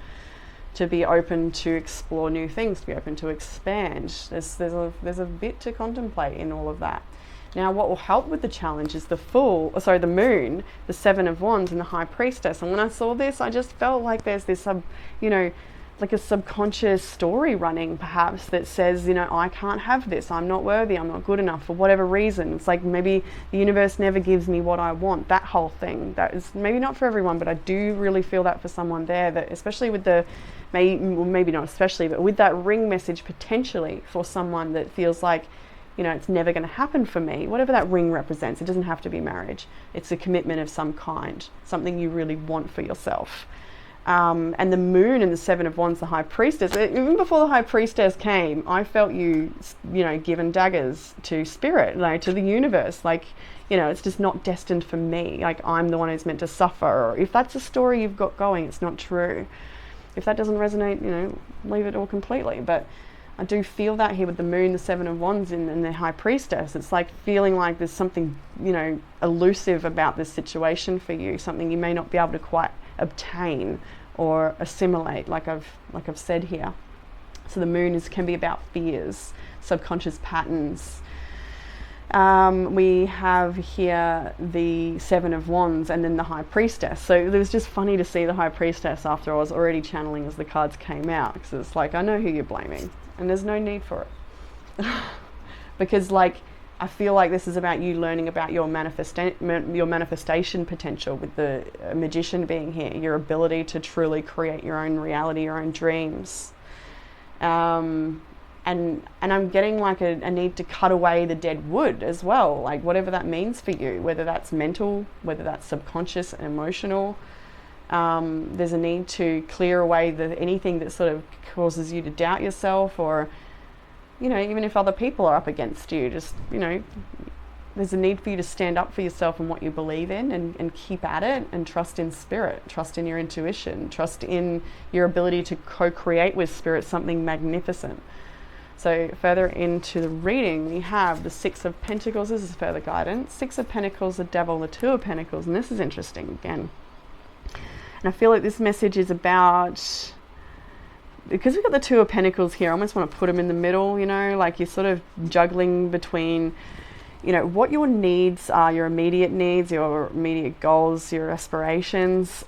to be open to explore new things, to be open to expand. There's a bit to contemplate in all of that. Now, what will help with the challenge is the Moon, the 7 of Wands, and the High Priestess. And when I saw this, I just felt like there's this like a subconscious story running perhaps that says, you know, I can't have this, I'm not worthy, I'm not good enough for whatever reason. It's like maybe the universe never gives me what I want, that whole thing. That is maybe not for everyone, but I do really feel that for someone there, that especially with the, maybe not especially, but with that ring message potentially for someone that feels like, you know, it's never going to happen for me, whatever that ring represents. It doesn't have to be marriage. It's a commitment of some kind, something you really want for yourself. And the moon and the Seven of Wands, the High Priestess. Even before the High Priestess came, I felt you know, given daggers to spirit, like to the universe. Like, you know, it's just not destined for me. Like, I'm the one who's meant to suffer. Or if that's a story you've got going, it's not true. If that doesn't resonate, you know, leave it all completely. But I do feel that here with the moon, the Seven of Wands, and the High Priestess. It's like feeling like there's something, you know, elusive about this situation for you, something you may not be able to quite obtain or assimilate, like I've said here. So the moon can be about fears, subconscious patterns. We have here the Seven of Wands and then the High Priestess. So it was just funny to see the High Priestess after I was already channeling as the cards came out, because it's like, I know who you're blaming and there's no need for it. Because like, I feel like this is about you learning about your manifestation potential, with the Magician being here, your ability to truly create your own reality, your own dreams. And I'm getting like a need to cut away the dead wood as well, like whatever that means for you, whether that's mental, whether that's subconscious and emotional. There's a need to clear away anything that sort of causes you to doubt yourself, or, you know, even if other people are up against you, just, you know, there's a need for you to stand up for yourself and what you believe in, and keep at it, and trust in spirit, trust in your intuition, trust in your ability to co-create with spirit something magnificent. So further into the reading, we have the Six of Pentacles. This is further guidance. Six of Pentacles, the Devil, the Two of Pentacles, and this is interesting again. And I feel like this message is about, because we've got the Two of Pentacles here, I almost want to put them in the middle, you know, like you're sort of juggling between, you know, what your needs are, your immediate needs, your immediate goals, your aspirations,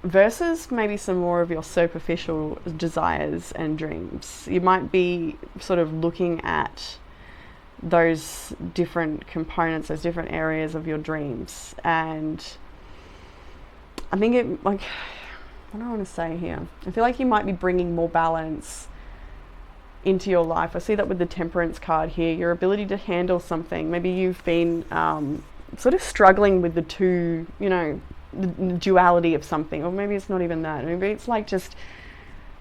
versus maybe some more of your superficial desires and dreams. You might be sort of looking at those different components, those different areas of your dreams. And I think it, like, what do I want to say here? I feel like you might be bringing more balance into your life. I see that with the Temperance card here, your ability to handle something. Maybe you've been sort of struggling with the two, you know, the duality of something, or maybe it's not even that. Maybe it's like just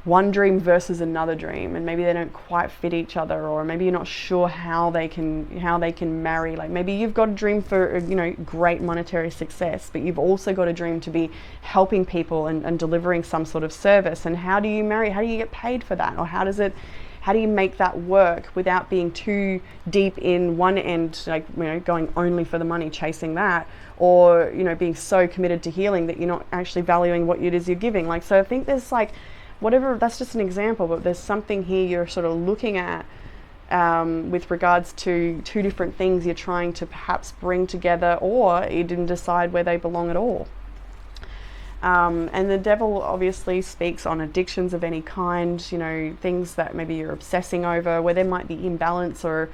one dream versus another dream, and maybe they don't quite fit each other, or maybe you're not sure how they can marry. Like maybe you've got a dream for, you know, great monetary success, but you've also got a dream to be helping people and delivering some sort of service. And how do you marry? How do you get paid for that? Or how do you make that work without being too deep in one end, like, you know, going only for the money, chasing that, or, you know, being so committed to healing that you're not actually valuing what it is you're giving. Like, so I think there's like, whatever, that's just an example, but there's something here you're sort of looking at with regards to two different things you're trying to perhaps bring together, or you didn't decide where they belong at all. And the Devil obviously speaks on addictions of any kind, you know, things that maybe you're obsessing over, where there might be imbalance or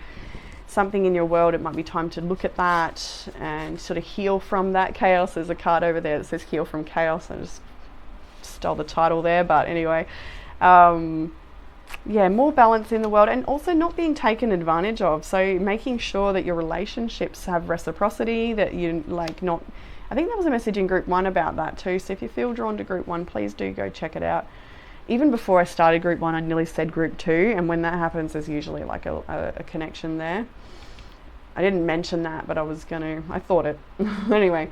something in your world. It might be time to look at that and sort of heal from that. Chaos, there's a card over there that says heal from chaos. I just stole the title there, but anyway, yeah, more balance in the world, and also not being taken advantage of. So making sure that your relationships have reciprocity, that you like not, I think there was a message in group 1 about that too. So if you feel drawn to group 1, please do go check it out. Even before I started group 1, I nearly said group 2, and when that happens, there's usually like a connection there. I didn't mention that, but I thought it. Anyway,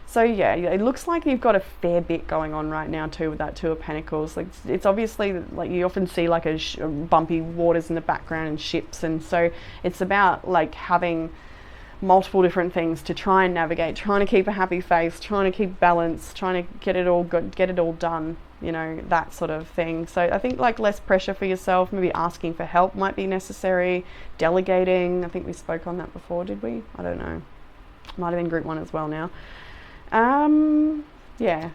so yeah, it looks like you've got a fair bit going on right now too with that Two of Pentacles. Like, it's obviously, like, you often see like a bumpy waters in the background and ships, and so it's about like having multiple different things to try and navigate, trying to keep a happy face, trying to keep balance, trying to get it all good, get it all done, you know, that sort of thing. So I think like less pressure for yourself, maybe asking for help might be necessary, delegating. I think we spoke on that before, did we? I don't know. Might have been group 1 as well now. Yeah.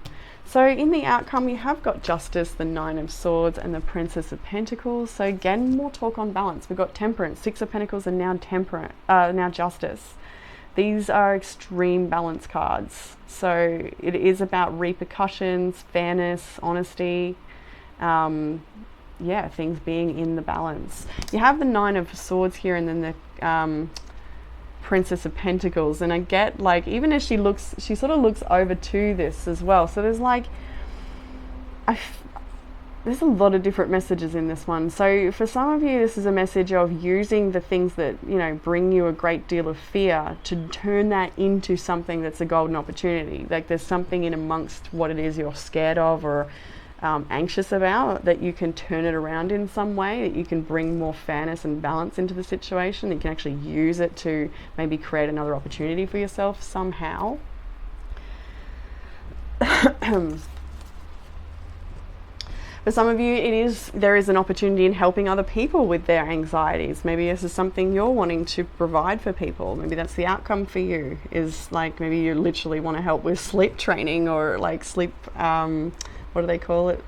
So in the outcome, we have got Justice, the Nine of Swords, and the Princess of Pentacles. So again, more talk on balance. We've got Temperance, Six of Pentacles, and now Justice. These are extreme balance cards. So it is about repercussions, fairness, honesty, yeah, things being in the balance. You have the Nine of Swords here, and then Princess of Pentacles, and I get like, even as she sort of looks over to this as well. So there's like, there's a lot of different messages in this one. So for some of you, this is a message of using the things that, you know, bring you a great deal of fear to turn that into something that's a golden opportunity. Like there's something in amongst what it is you're scared of or anxious about, that you can turn it around in some way, that you can bring more fairness and balance into the situation, that you can actually use it to maybe create another opportunity for yourself somehow. For some of you, there is an opportunity in helping other people with their anxieties. Maybe this is something you're wanting to provide for people. Maybe that's the outcome for you, is like maybe you literally want to help with sleep training, or like sleep, what do they call it?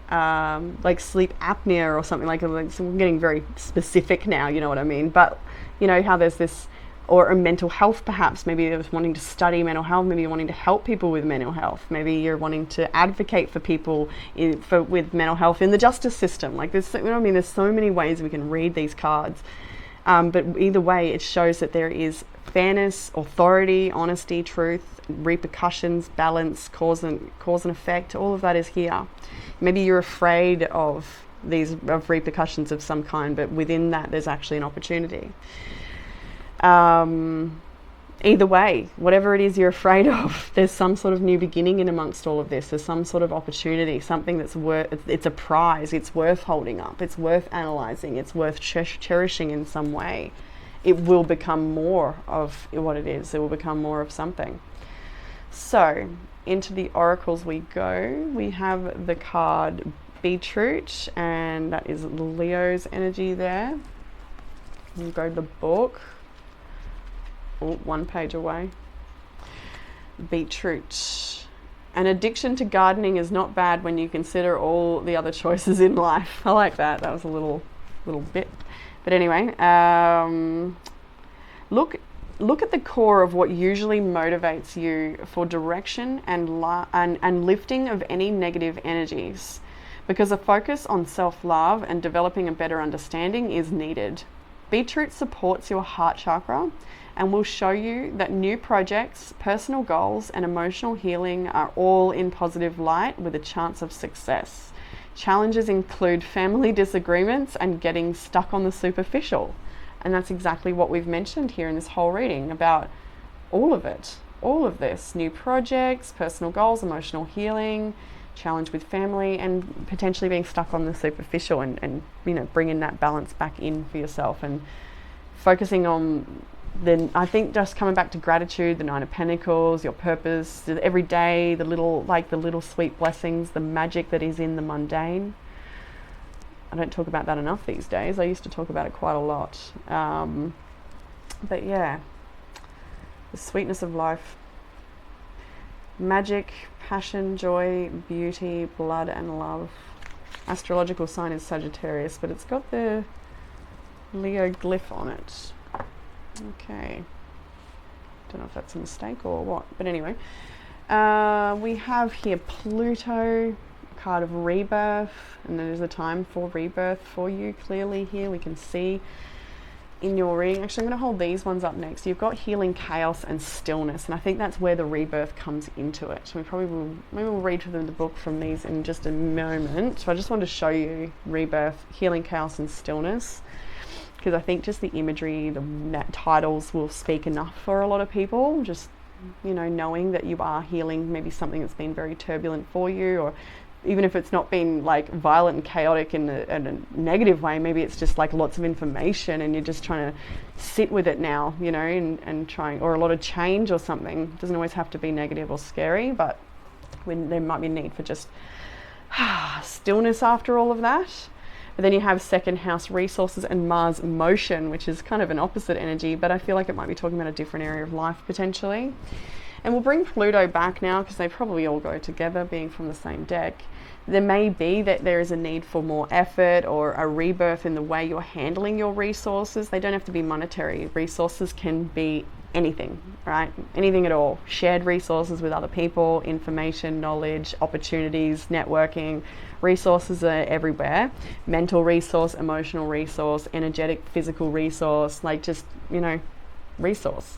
Like sleep apnea or something like that. So we're getting very specific now, you know what I mean? But you know how there's this, or a mental health perhaps. Maybe you're wanting to study mental health. Maybe you're wanting to help people with mental health. Maybe you're wanting to advocate for people with mental health in the justice system. Like this, you know what I mean? There's so many ways we can read these cards. But either way, it shows that there is fairness, authority, honesty, truth, repercussions, balance, cause and effect. All of that is here. Maybe you're afraid of repercussions of some kind, but within that, there's actually an opportunity. Either way, whatever it is you're afraid of, there's some sort of new beginning in amongst all of this. There's some sort of opportunity, something that's it's a prize, it's worth holding up, it's worth analyzing, it's worth cherishing in some way. It will become more of what it is. It will become more of something. So into the oracles we go. We have the card Beetroot, and that is Leo's energy there. We'll go to the book. Oh, one page away. Beetroot. An addiction to gardening is not bad when you consider all the other choices in life. I like that. That was a little bit. But anyway, look at the core of what usually motivates you for direction and lifting of any negative energies, because a focus on self-love and developing a better understanding is needed. Beetroot supports your heart chakra and will show you that new projects, personal goals, and emotional healing are all in positive light with a chance of success. Challenges include family disagreements and getting stuck on the superficial. And that's exactly what we've mentioned here in this whole reading, about all of it, all of this. New projects, personal goals, emotional healing, challenge with family, and potentially being stuck on the superficial, and you know, bringing that balance back in for yourself and focusing on I think just coming back to gratitude, the Nine of Pentacles, your purpose, the every day, the little sweet blessings, the magic that is in the mundane. I don't talk about that enough these days. I used to talk about it quite a lot. But yeah, the sweetness of life. Magic, passion, joy, beauty, blood and love. Astrological sign is Sagittarius, but it's got the Leo glyph on it. Okay. Don't know if that's a mistake or what, but anyway. We have here Pluto, card of rebirth, and there's a time for rebirth for you clearly here. We can see in your reading. Actually, I'm going to hold these ones up next. You've got healing, chaos and stillness, and I think that's where the rebirth comes into it. So maybe we'll read through the book from these in just a moment. So I just wanted to show you rebirth, healing, chaos and stillness, because I think just the imagery, the titles will speak enough for a lot of people. Just, you know, knowing that you are healing maybe something that's been very turbulent for you, or even if it's not been like violent and chaotic in a negative way, maybe it's just like lots of information and you're just trying to sit with it now, you know, and trying, or a lot of change or something. It doesn't always have to be negative or scary, but when there might be a need for just stillness after all of that. But then you have second house resources and Mars motion, which is kind of an opposite energy, but I feel like it might be talking about a different area of life potentially. And we'll bring Pluto back now because they probably all go together, being from the same deck. There may be that there is a need for more effort or a rebirth in the way you're handling your resources. They don't have to be monetary. Resources can be anything, right? Anything at all. Shared resources with other people, information, knowledge, opportunities, networking. Resources are everywhere. Mental resource, emotional resource, energetic, physical resource, like just, you know, resource.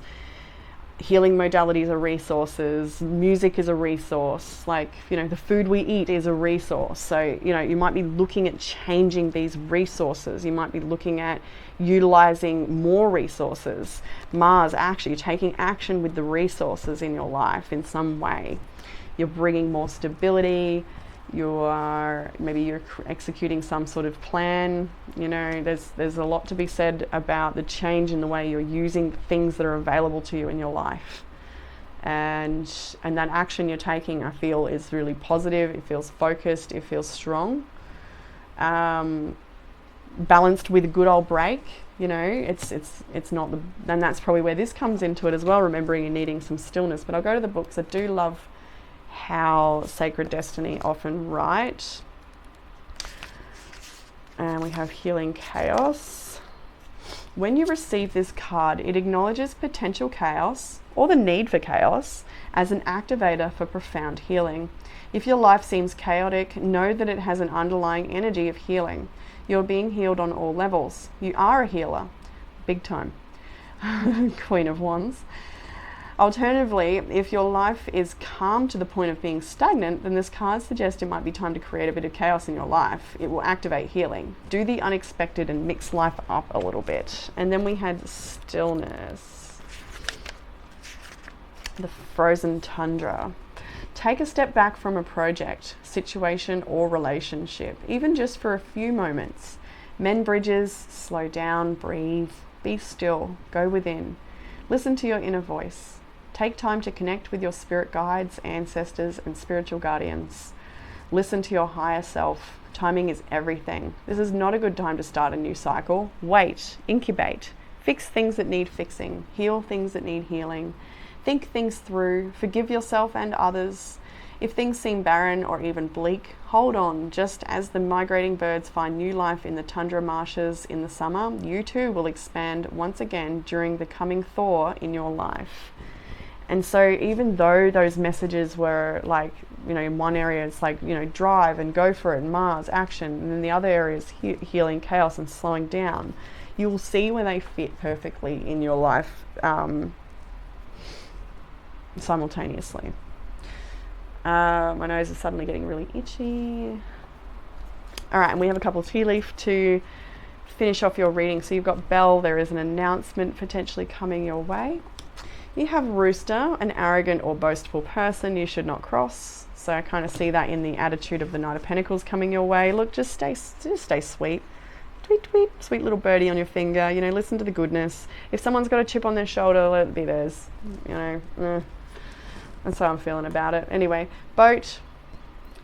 Healing modalities are resources, music is a resource, like, you know, the food we eat is a resource. So, you know, you might be looking at changing these resources. You might be looking at utilizing more resources. Mars, actually taking action with the resources in your life in some way. You're bringing more stability. Maybe you're executing some sort of plan. You know, there's a lot to be said about the change in the way you're using things that are available to you in your life, and that action you're taking, I feel, is really positive. It feels focused. It feels strong, balanced with a good old break. You know, it's not the, and that's probably where this comes into it as well. Remembering and needing some stillness. But I'll go to the books. I do love how Sacred Destiny often write. And we have Healing Chaos. When you receive this card, it acknowledges potential chaos or the need for chaos as an activator for profound healing. If your life seems chaotic, know that it has an underlying energy of healing. You're being healed on all levels. You are a healer, big time. Queen of Wands. Alternatively, if your life is calm to the point of being stagnant, then this card suggests it might be time to create a bit of chaos in your life. It will activate healing. Do the unexpected and mix life up a little bit. And then we had Stillness. The Frozen Tundra. Take a step back from a project, situation, or relationship, even just for a few moments. Mend bridges, slow down, breathe, be still, go within. Listen to your inner voice. Take time to connect with your spirit guides, ancestors, and spiritual guardians. Listen to your higher self. Timing is everything. This is not a good time to start a new cycle. Wait, incubate, fix things that need fixing, heal things that need healing. Think things through, forgive yourself and others. If things seem barren or even bleak, hold on. Just as the migrating birds find new life in the tundra marshes in the summer, you too will expand once again during the coming thaw in your life. And so even though those messages were like, you know, in one area it's like, you know, drive and go for it, and Mars, action, and then the other area is healing, chaos, and slowing down, you will see where they fit perfectly in your life simultaneously. My nose is suddenly getting really itchy. All right, and we have a couple of tea leaf to finish off your reading. So you've got Bell, there is an announcement potentially coming your way. You have Rooster, an arrogant or boastful person you should not cross. So I kind of see that in the attitude of the Knight of Pentacles coming your way. Look, just stay sweet. Tweet, tweet, sweet little birdie on your finger. You know, listen to the goodness. If someone's got a chip on their shoulder, let it be theirs. You know, that's how I'm feeling about it. Anyway, Boat,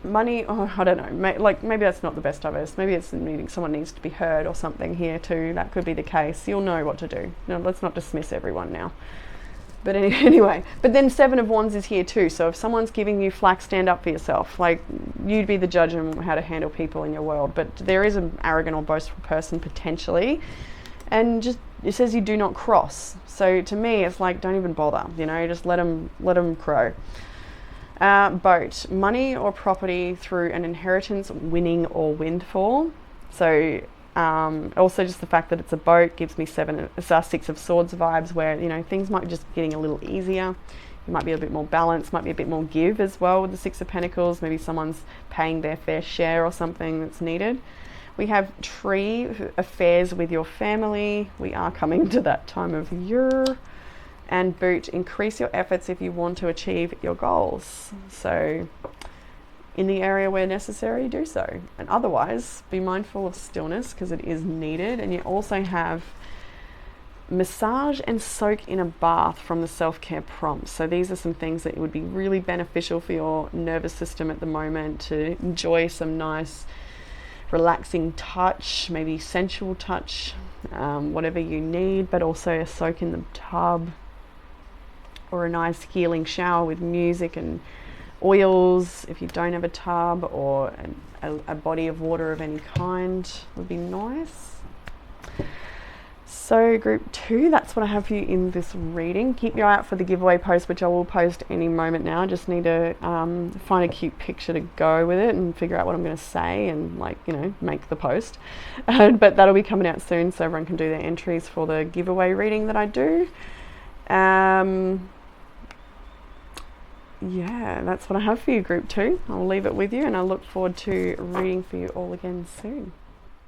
money, I don't know. Maybe that's not the best of us. Maybe it's someone needs to be heard or something here too. That could be the case. You'll know what to do. No, let's not dismiss everyone now. But anyway, but then Seven of Wands is here too. So if someone's giving you flack, stand up for yourself. Like, you'd be the judge on how to handle people in your world. But there is an arrogant or boastful person potentially. And just, it says you do not cross. So to me, it's like, don't even bother, you know, just let them crow. Boat, money or property through an inheritance, winning or windfall. So also just the fact that it's a boat gives me Six of Swords vibes, where, you know, things might be just getting a little easier. You might be a bit more balanced, might be a bit more give as well with the Six of Pentacles. Maybe someone's paying their fair share or something that's needed. We have Tree, affairs with your family. We are coming to that time of year. And Boot, increase your efforts if you want to achieve your goals. So in the area where necessary, do so. And otherwise, be mindful of stillness because it is needed. And you also have massage and soak in a bath from the self-care prompts. So these are some things that would be really beneficial for your nervous system at the moment, to enjoy some nice relaxing touch, maybe sensual touch, whatever you need, but also a soak in the tub or a nice healing shower with music and oils if you don't have a tub, or a body of water of any kind would be nice. So group 2, that's what I have for you in this reading. Keep your eye out for the giveaway post, which I will post any moment now. I just need to find a cute picture to go with it and figure out what I'm going to say and, like, you know, make the post. But that'll be coming out soon so everyone can do their entries for the giveaway reading that I do. Yeah, that's what I have for you, Group 2. I'll leave it with you, and I look forward to reading for you all again soon.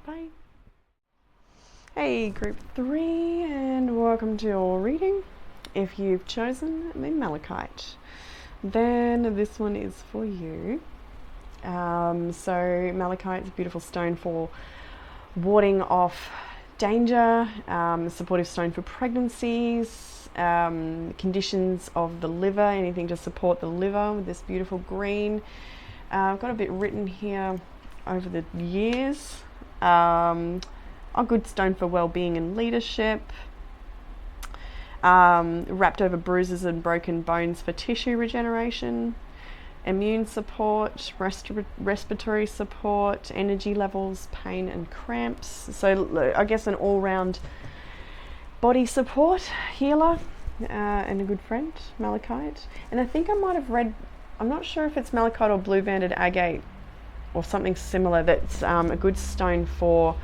Bye. Hey, Group 3, and welcome to your reading. If you've chosen the Malachite, then this one is for you. So Malachite is a beautiful stone for warding off danger, supportive stone for pregnancies, conditions of the liver, anything to support the liver with this beautiful green. I've got a bit written here over the years. A good stone for well-being and leadership. Wrapped over bruises and broken bones for tissue regeneration. Immune support, respiratory support, energy levels, pain and cramps. So I guess an all-round body support, healer, and a good friend, Malachite. And I think I might have read, I'm not sure if it's Malachite or blue-banded agate or something similar, that's a good stone for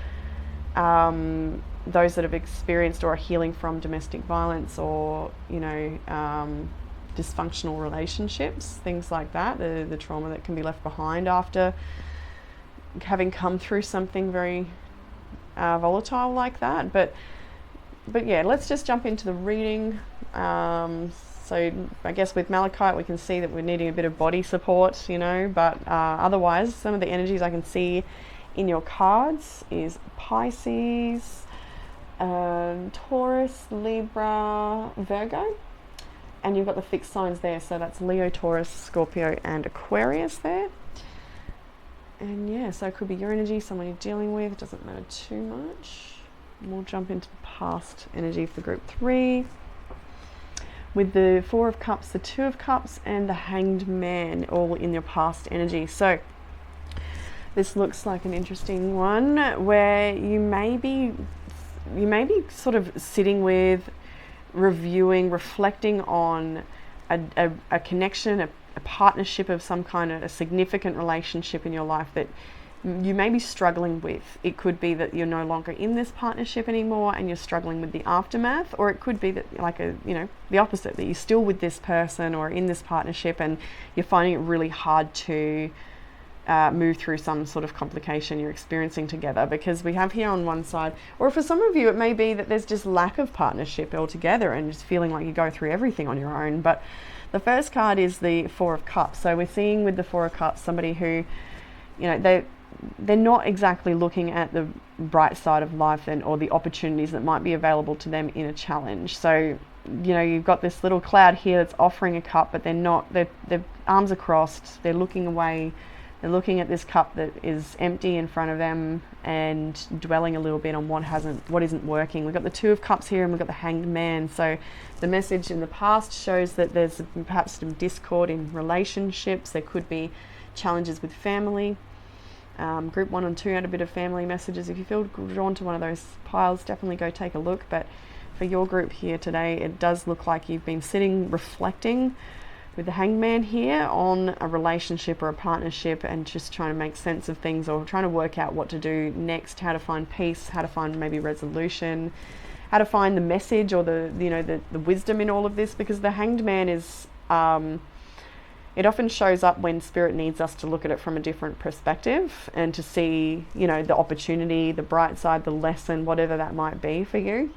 those that have experienced or are healing from domestic violence or, dysfunctional relationships, things like that, the trauma that can be left behind after having come through something very volatile like that. But yeah, let's just jump into the reading. So I guess with Malachite we can see that we're needing a bit of body support, but otherwise some of the energies I can see in your cards is Pisces, Taurus, Libra, Virgo. And you've got the fixed signs there, so that's Leo, Taurus, Scorpio, and Aquarius there. And yeah, so it could be your energy, someone you're dealing with, it doesn't matter too much. And we'll jump into the past energy for Group 3. With the Four of Cups, the Two of Cups, and the Hanged Man, all in your past energy. So this looks like an interesting one where you may be sort of sitting with, reviewing, reflecting on a connection, a partnership of some kind, of a significant relationship in your life that you may be struggling with. It could be that you're no longer in this partnership anymore and you're struggling with the aftermath, or it could be that the opposite, that you're still with this person or in this partnership and you're finding it really hard to move through some sort of complication you're experiencing together. Because we have here on one side, or for some of you it may be that there's just lack of partnership altogether and just feeling like you go through everything on your own. But the first card is the Four of Cups. So we're seeing with the Four of Cups somebody who, they're not exactly looking at the bright side of life or the opportunities that might be available to them in a challenge. So you've got this little cloud here that's offering a cup, but their arms are crossed, they're looking away. They're looking at this cup that is empty in front of them and dwelling a little bit on what isn't working. We've got the Two of Cups here and we've got the Hanged Man. So the message in the past shows that there's perhaps some discord in relationships. There could be challenges with family. Group 1 and 2 had a bit of family messages. If you feel drawn to one of those piles, definitely go take a look. But for your group here today, it does look like you've been sitting, reflecting with the Hanged Man here on a relationship or a partnership and just trying to make sense of things, or trying to work out what to do next, how to find peace, how to find maybe resolution, how to find the message or the wisdom in all of this. Because the Hanged Man is, it often shows up when Spirit needs us to look at it from a different perspective and to see, the opportunity, the bright side, the lesson, whatever that might be for you.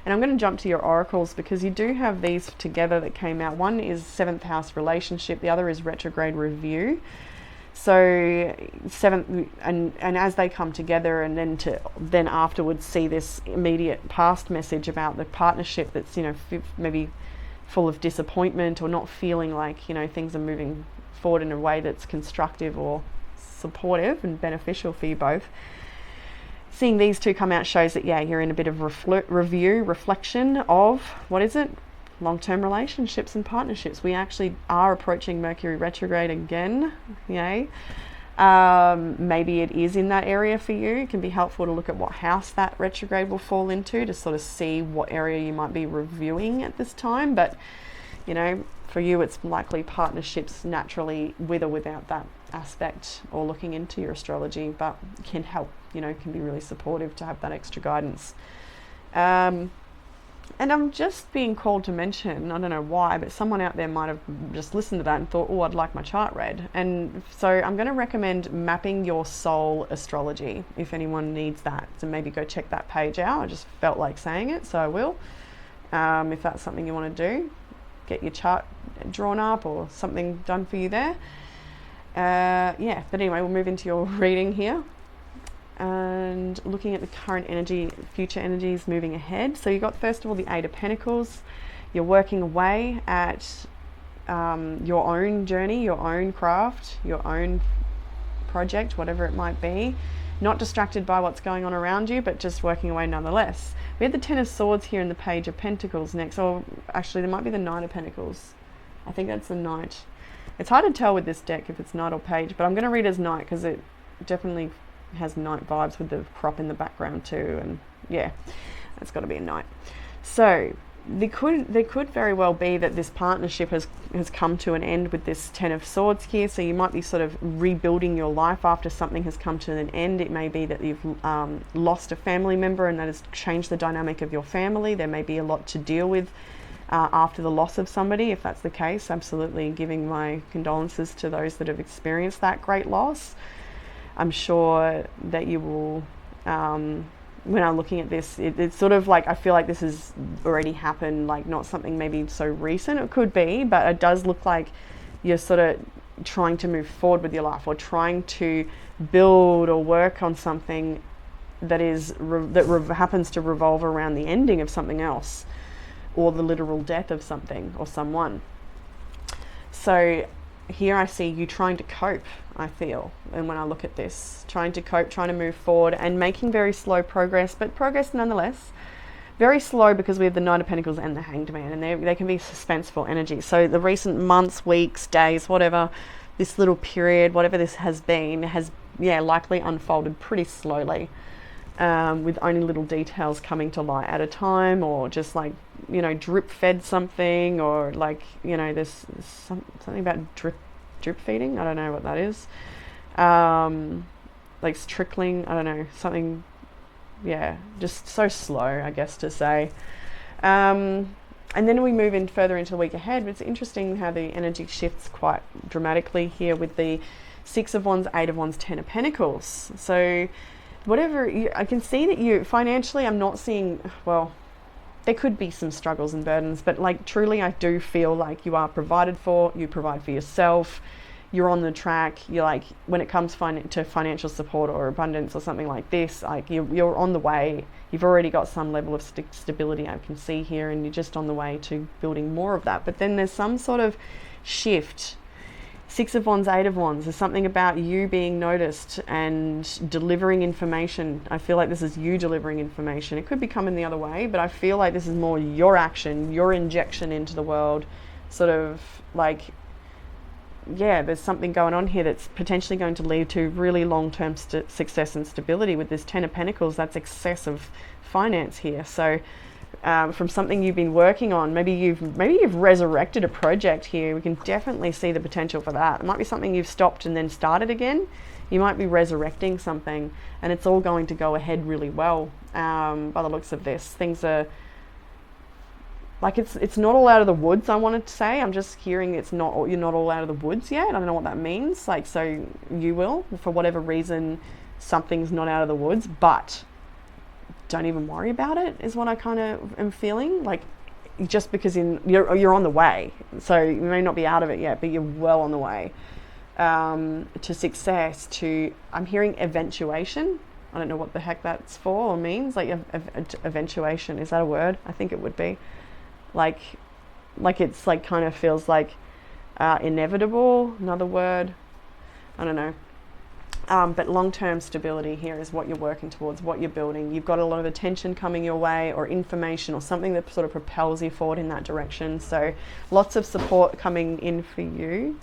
And I'm going to jump to your oracles because you do have these together that came out. One is 7th house relationship, the other is retrograde review. So 7th, and as they come together, and then afterwards see this immediate past message about the partnership that's maybe full of disappointment or not feeling like things are moving forward in a way that's constructive or supportive and beneficial for you both. Seeing these two come out shows that, you're in a bit of reflection of, what is it? Long-term relationships and partnerships. We actually are approaching Mercury retrograde again. Maybe it is in that area for you. It can be helpful to look at what house that retrograde will fall into to sort of see what area you might be reviewing at this time. But, for you, it's likely partnerships naturally with or without that aspect, or looking into your astrology, but can help, can be really supportive to have that extra guidance. And I'm just being called to mention, I don't know why, but someone out there might have just listened to that and thought, oh, I'd like my chart read. And so I'm going to recommend Mapping Your Soul Astrology if anyone needs that. So maybe go check that page out. I just felt like saying it, so I will. If that's something you want to do, get your chart drawn up or something done for you there. Yeah, but anyway, we'll move into your reading here. And looking at the current energy, future energies moving ahead. So you got, first of all, the Eight of Pentacles. You're working away at your own journey, your own craft, your own project, whatever it might be. Not distracted by what's going on around you, but just working away nonetheless. We had the Ten of Swords here in the Page of Pentacles next. Or actually, there might be the Knight of Pentacles. I think that's the Knight. It's hard to tell with this deck if it's Knight or Page, but I'm going to read as Knight because it definitely has Knight vibes with the crop in the background too, and yeah, that's got to be a Knight. So there could very well be that this partnership has come to an end with this Ten of Swords here. So you might be sort of rebuilding your life after something has come to an end. It may be that you've lost a family member and that has changed the dynamic of your family. There may be a lot to deal with after the loss of somebody. If that's the case, absolutely giving my condolences to those that have experienced that great loss. I'm sure that you will, when I'm looking at this, it's sort of like, I feel like this has already happened, like not something maybe so recent. It could be, but it does look like you're sort of trying to move forward with your life, or trying to build or work on something that happens to revolve around the ending of something else, or the literal death of something or someone. So here I see you trying to cope, I feel, and when I look at this, trying to cope, trying to move forward and making very slow progress, but progress nonetheless. Very slow because we have the Knight of Pentacles and the Hanged Man, and they can be suspenseful energy. So the recent months, weeks, days, whatever, this little period, whatever this has been, has likely unfolded pretty slowly, with only little details coming to light at a time, or just like, drip fed something, or like, there's something about drip feeding. I don't know what that is. Like trickling, I don't know, something, just so slow, I guess to say. And then we move in further into the week ahead. It's interesting how the energy shifts quite dramatically here with the Six of Wands, Eight of Wands, Ten of Pentacles. So I can see that you financially, I'm not seeing, well, there could be some struggles and burdens, but like truly I do feel like you are provided for, you provide for yourself, you're on the track. You're like, when it comes to financial support or abundance or something like this, like you're on the way. You've already got some level of stability I can see here, and you're just on the way to building more of that. But then there's some sort of shift. Six of Wands, Eight of Wands. There's something about you being noticed and delivering information. I feel like this is you delivering information. It could be coming the other way, but I feel like this is more your action, your injection into the world. Sort of like, there's something going on here that's potentially going to lead to really long-term success and stability. With this Ten of Pentacles, that's excessive finance here. So from something you've been working on, maybe you've resurrected a project here. We can definitely see the potential for that. It might be something you've stopped and then started again. You might be resurrecting something, and it's all going to go ahead really well. By the looks of this, things are like, it's not all out of the woods, I wanted to say. I'm just hearing you're not all out of the woods yet. I don't know what that means. Like, so you will, for whatever reason, something's not out of the woods, but don't even worry about it, is what I kind of am feeling. Like, just because you're on the way, so you may not be out of it yet, but you're well on the way to success. I'm hearing eventuation. I don't know what the heck that's for or means. Like, eventuation, is that a word? I think it would be. Like it's like, kind of feels like inevitable, another word. I don't know. But long-term stability here is what you're working towards, what you're building. You've got a lot of attention coming your way, or information, or something that sort of propels you forward in that direction. So lots of support coming in for you.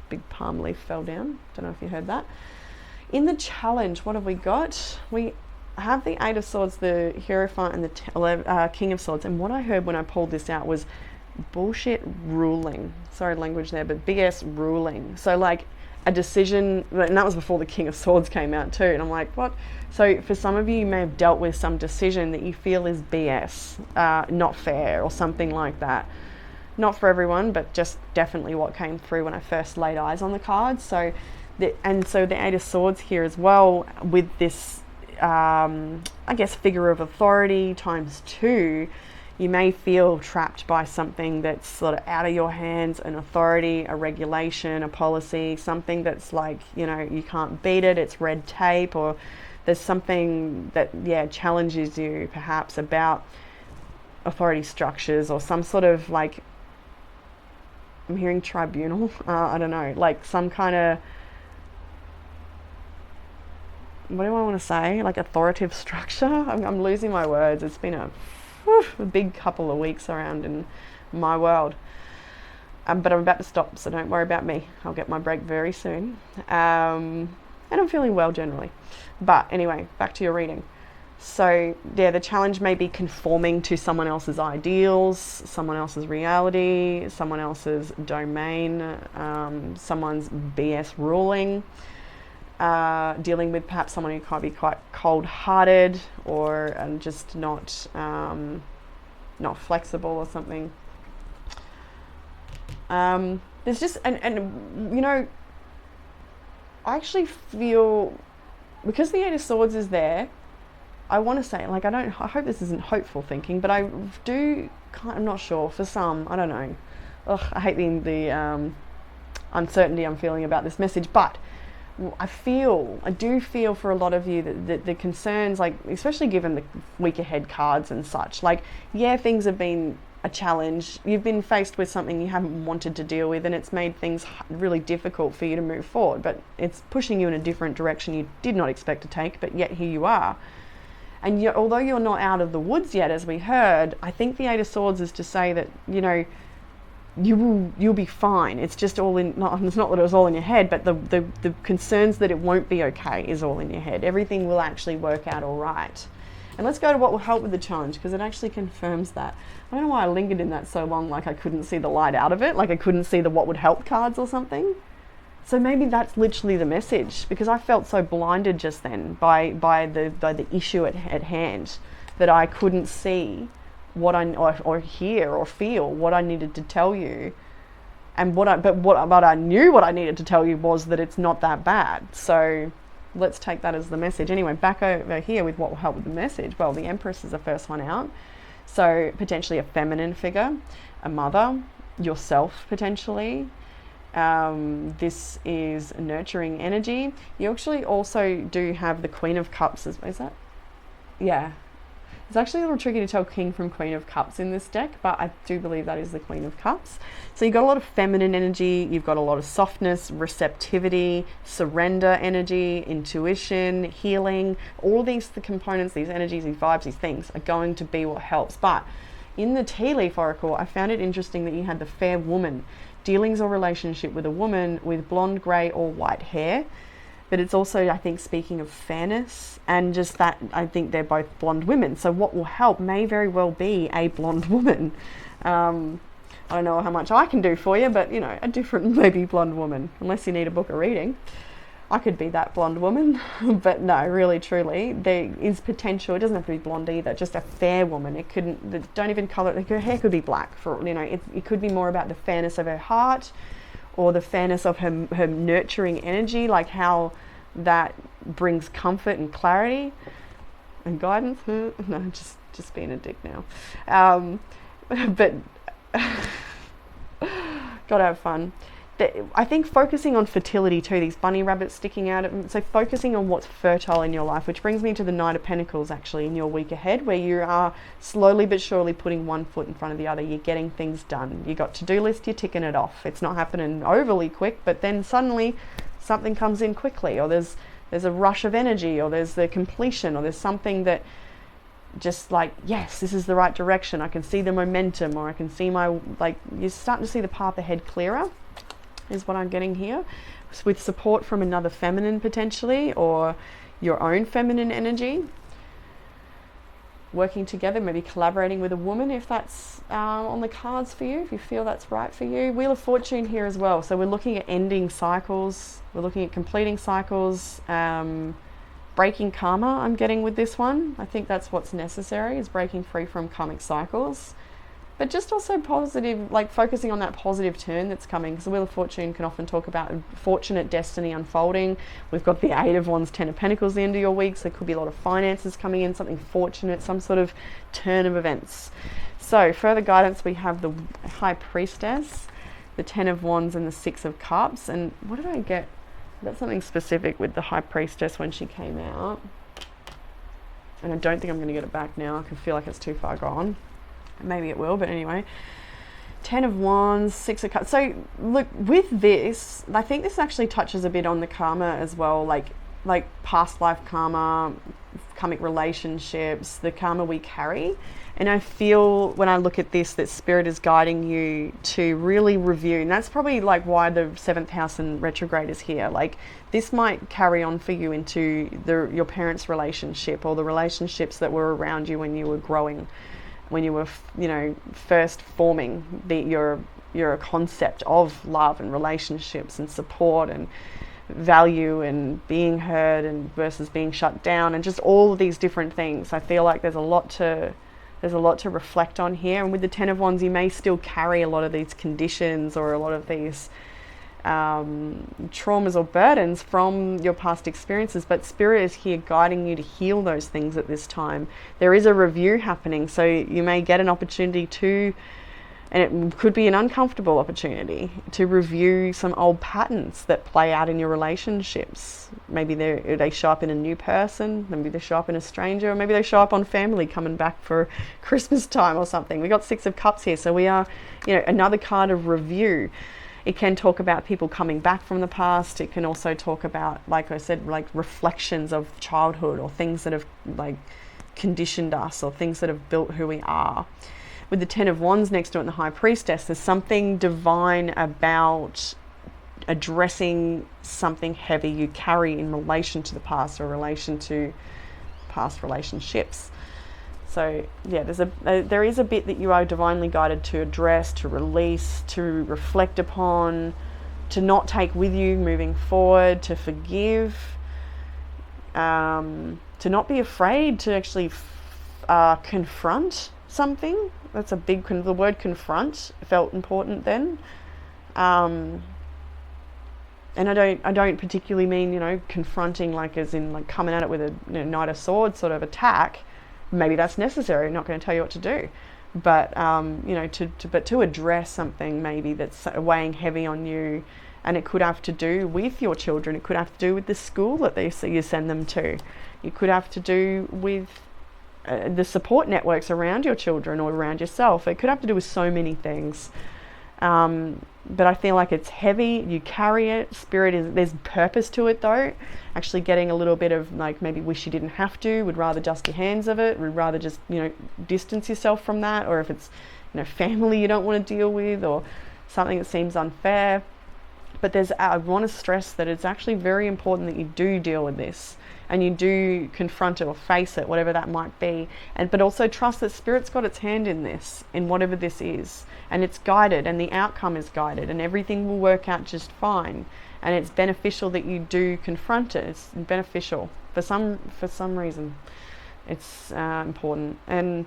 Big palm leaf fell down. Don't know if you heard that. In the challenge, what have we got? We have the Eight of Swords, the Hierophant, and the King of Swords. And what I heard when I pulled this out was bullshit ruling. Sorry, language there, but big ass ruling. So like, a decision, and that was before the King of Swords came out too, and I'm like, what? So for some of you, you may have dealt with some decision that you feel is BS, not fair, or something like that. Not for everyone, but just definitely what came through when I first laid eyes on the cards. So the Eight of Swords here as well, with this I guess figure of authority times 2. You may feel trapped by something that's sort of out of your hands, an authority, a regulation, a policy, something that's like, you know, you can't beat it, it's red tape, or there's something that, yeah, challenges you perhaps about authority structures, or some sort of like, I'm hearing tribunal, I don't know, like some kind of, what do I want to say, like authoritative structure. I'm losing my words. It's been a big couple of weeks around in my world, but I'm about to stop, so don't worry about me. I'll get my break very soon, and I'm feeling well generally. But anyway, back to your reading. So yeah, the challenge may be conforming to someone else's ideals, someone else's reality, someone else's domain, someone's BS ruling. Dealing with perhaps someone who can be quite cold-hearted, or just not flexible or something. There's just and you know, I actually feel, because the Eight of Swords is there, I want to say, like, I hope this isn't hopeful thinking, but I'm not sure, for some, I don't know. Ugh, I hate the uncertainty I'm feeling about this message, but I do feel for a lot of you that the concerns, like, especially given the week ahead cards and such, like, yeah, things have been a challenge. You've been faced with something you haven't wanted to deal with, and it's made things really difficult for you to move forward, but it's pushing you in a different direction you did not expect to take, but yet here you are. And although you're not out of the woods yet, as we heard, I think the Eight of Swords is to say that, you know, you'll be fine. It's just all in, it's not that it was all in your head, but the concerns that it won't be okay is all in your head. Everything will actually work out all right. And let's go to what will help with the challenge, because it actually confirms that. I don't know why I lingered in that so long, like I couldn't see the light out of it, like I couldn't see the what would help cards or something. So maybe that's literally the message, because I felt so blinded just then by the issue at hand, that I couldn't see what or hear or feel what I needed to tell you, and what I knew what I needed to tell you was that it's not that bad. So let's take that as the message. Anyway, back over here with what will help with the message. Well, the Empress is the first one out, so potentially a feminine figure, a mother, yourself potentially. This is nurturing energy. You actually also do have the Queen of Cups. Is that? Yeah. It's actually a little tricky to tell King from Queen of Cups in this deck, but I do believe that is the Queen of Cups. So you've got a lot of feminine energy, you've got a lot of softness, receptivity, surrender energy, intuition, healing. All these components, these energies, these vibes, these things are going to be what helps. But in the Tea Leaf Oracle, I found it interesting that you had the Fair Woman, dealings or relationship with a woman with blonde, grey or white hair. But it's also, I think, speaking of fairness, and just that I think they're both blonde women. So what will help may very well be a blonde woman. I don't know how much I can do for you, but, you know, a different maybe blonde woman, unless you need a book of reading. I could be that blonde woman, but no, really, truly, there is potential. It doesn't have to be blonde either, just a fair woman. It couldn't, don't even colour it, her hair could be black, for, you know, it could be more about the fairness of her heart, or the fairness of her nurturing energy, like how that brings comfort and clarity and guidance. No, just being a dick now. But gotta have fun. I think focusing on fertility too, these bunny rabbits sticking out, so focusing on what's fertile in your life, which brings me to the Knight of Pentacles actually in your week ahead, where you are slowly but surely putting one foot in front of the other. You're getting things done. You got to-do list, you're ticking it off. It's not happening overly quick, but then suddenly something comes in quickly, or there's a rush of energy, or there's the completion, or there's something that just like, yes, this is the right direction. I can see the momentum, or I can see you're starting to see the path ahead clearer, is what I'm getting here, with support from another feminine potentially, or your own feminine energy. working together, maybe collaborating with a woman if that's on the cards for you, if you feel that's right for you. Wheel of Fortune here as well. So we're looking at ending cycles, we're looking at completing cycles, breaking karma I'm getting with this one. I think that's what's necessary, is breaking free from karmic cycles. But just also positive, like focusing on that positive turn that's coming, because the Wheel of Fortune can often talk about fortunate destiny unfolding. We've got the Eight of Wands, Ten of Pentacles, the end of your week, so there could be a lot of finances coming in, something fortunate, some sort of turn of events. So further guidance, we have the High Priestess, the Ten of Wands, and the Six of Cups. And what did I get? I got something specific with the High Priestess when she came out, and I don't think I'm going to get it back now. I can feel like it's too far gone. Maybe it will, but anyway. Ten of Wands, Six of Cups. So look, with this, I think this actually touches a bit on the karma as well, like past life karma, karmic relationships, the karma we carry. And I feel when I look at this that Spirit is guiding you to really review, and that's probably like why the 7th house in retrograde is here. Like this might carry on for you into your parents' relationship, or the relationships that were around you when you were growing, when you were, you know, first forming your concept of love and relationships and support and value and being heard and versus being shut down, and just all of these different things. I feel like there's a lot to reflect on here. And with the Ten of Wands, you may still carry a lot of these conditions or a lot of these traumas or burdens from your past experiences, but Spirit is here guiding you to heal those things at this time. There is a review happening, so you may get an opportunity to, and it could be an uncomfortable opportunity, to review some old patterns that play out in your relationships. Maybe they show up in a new person, maybe they show up in a stranger, or maybe they show up on family coming back for Christmas time or something. We got Six of Cups here, so we are, you know, another card of review. It can talk about people coming back from the past. It can also talk about, like I said, like reflections of childhood, or things that have like conditioned us, or things that have built who we are. With the Ten of Wands next to it and the High Priestess, there's something divine about addressing something heavy you carry in relation to the past, or relation to past relationships. So yeah, there is a bit that you are divinely guided to address, to release, to reflect upon, to not take with you moving forward, to forgive, to not be afraid to actually confront something. That's a big, the word confront felt important then. And I don't particularly mean, you know, confronting like as in like coming at it with a, you know, Knight of Swords sort of attack. Maybe that's necessary. I'm not going to tell you what to do, but you know, to address something maybe that's weighing heavy on you, and it could have to do with your children. It could have to do with the school that you send them to. It could have to do with the support networks around your children or around yourself. It could have to do with so many things. But I feel like it's heavy. You carry it. Spirit there's purpose to it though. Actually getting a little bit of like, maybe wish you didn't have to, would rather dust your hands of it, would rather just, you know, distance yourself from that. Or if it's, you know, family you don't want to deal with, or something that seems unfair. But I want to stress that it's actually very important that you do deal with this, and you do confront it or face it, whatever that might be. But also trust that Spirit's got its hand in this, in whatever this is, and it's guided, and the outcome is guided, and everything will work out just fine. And it's beneficial that you do confront it. It's beneficial for some reason. It's important, and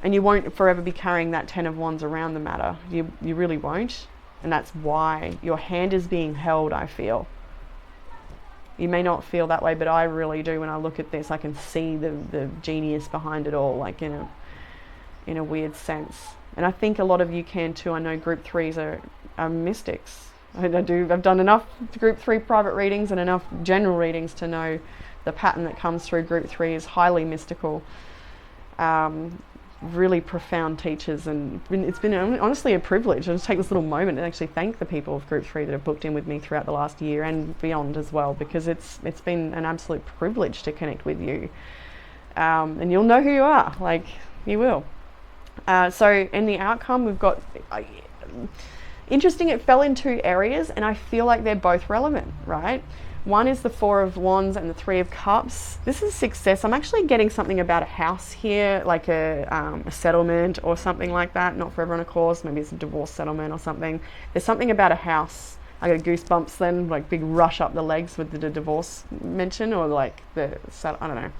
you won't forever be carrying that Ten of Wands around the matter. You really won't, and that's why your hand is being held. I feel. You may not feel that way, but I really do. When I look at this, I can see the genius behind it all, like in a weird sense. And I think a lot of you can too. I know group 3s are mystics. I've done enough group 3 private readings and enough general readings to know the pattern that comes through group 3 is highly mystical. Really profound teachers, and it's been honestly a privilege. I'll just take this little moment and actually thank the people of group 3 that have booked in with me throughout the last year and beyond as well, because it's been an absolute privilege to connect with you, and you'll know who you are, like you will. So in the outcome, we've got interesting, it fell in 2 areas, and I feel like they're both relevant, right? One is the Four of Wands and the Three of Cups. This is success. I'm actually getting something about a house here, like a settlement or something like that. Not for everyone, of course. Maybe it's a divorce settlement or something. There's something about a house. I got goosebumps then, like big rush up the legs with the divorce mention, or like I don't know.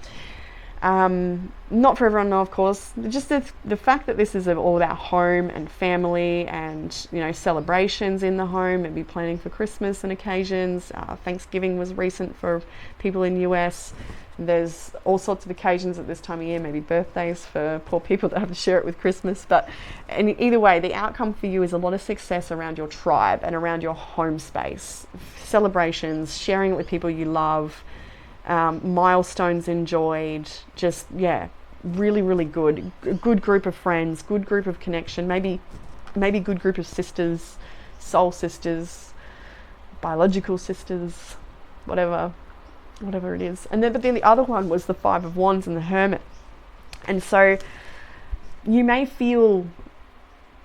Not for everyone, no, of course. Just the fact that this is all about home and family and, you know, celebrations in the home, maybe planning for Christmas and occasions. Thanksgiving was recent for people in the US. There's all sorts of occasions at this time of year, maybe birthdays for poor people that have to share it with Christmas. But either way, the outcome for you is a lot of success around your tribe and around your home space. Celebrations, sharing it with people you love, milestones enjoyed, just, yeah, really, really good. A good group of friends, good group of connection, maybe good group of sisters, soul sisters, biological sisters, whatever it is. And then, but then the other one was the Five of Wands and the Hermit. And so you may feel,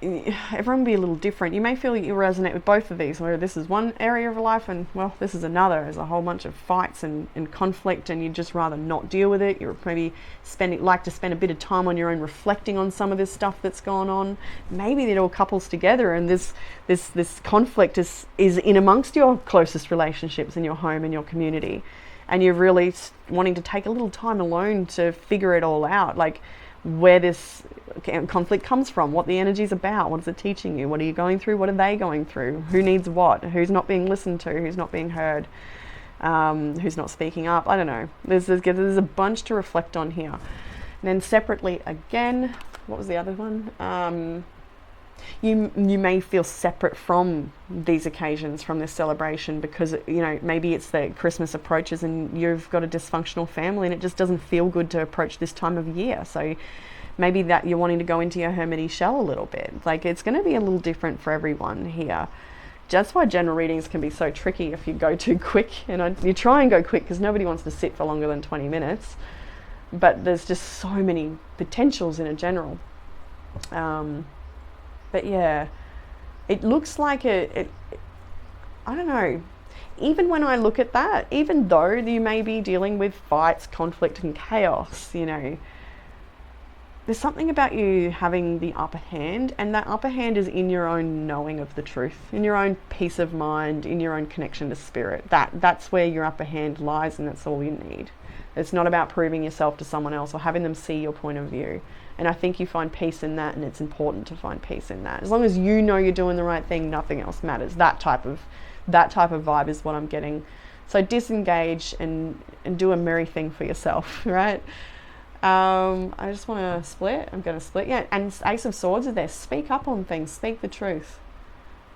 everyone will be a little different. You may feel you resonate with both of these, where this is one area of life and, well, this is another. There's a whole bunch of fights and conflict, and you'd just rather not deal with it. You're maybe like to spend a bit of time on your own reflecting on some of this stuff that's gone on. Maybe it all couples together, and this conflict is in amongst your closest relationships in your home and your community, and you're really wanting to take a little time alone to figure it all out, like where this conflict comes from, what the energy is about, what is it teaching you, what are you going through, what are they going through, who needs what, who's not being listened to, who's not being heard, who's not speaking up. I don't know. There's a bunch to reflect on here. And then separately again, what was the other one? You may feel separate from these occasions, from this celebration, because, you know, maybe it's that Christmas approaches and you've got a dysfunctional family and it just doesn't feel good to approach this time of year. So maybe that you're wanting to go into your hermity shell a little bit. Like, it's going to be a little different for everyone here. That's why general readings can be so tricky if you go too quick. And you try and go quick because nobody wants to sit for longer than 20 minutes. But there's just so many potentials in a general. But yeah, it looks like I don't know, even when I look at that, even though you may be dealing with fights, conflict and chaos, you know, there's something about you having the upper hand, and that upper hand is in your own knowing of the truth, in your own peace of mind, in your own connection to spirit. That's where your upper hand lies, and that's all you need. It's not about proving yourself to someone else or having them see your point of view. And I think you find peace in that, and it's important to find peace in that. As long as you know you're doing the right thing, nothing else matters. That type of vibe is what I'm getting. So disengage and do a merry thing for yourself, right? I just want to split. I'm going to split. Yeah, and Ace of Swords is there. Speak up on things. Speak the truth.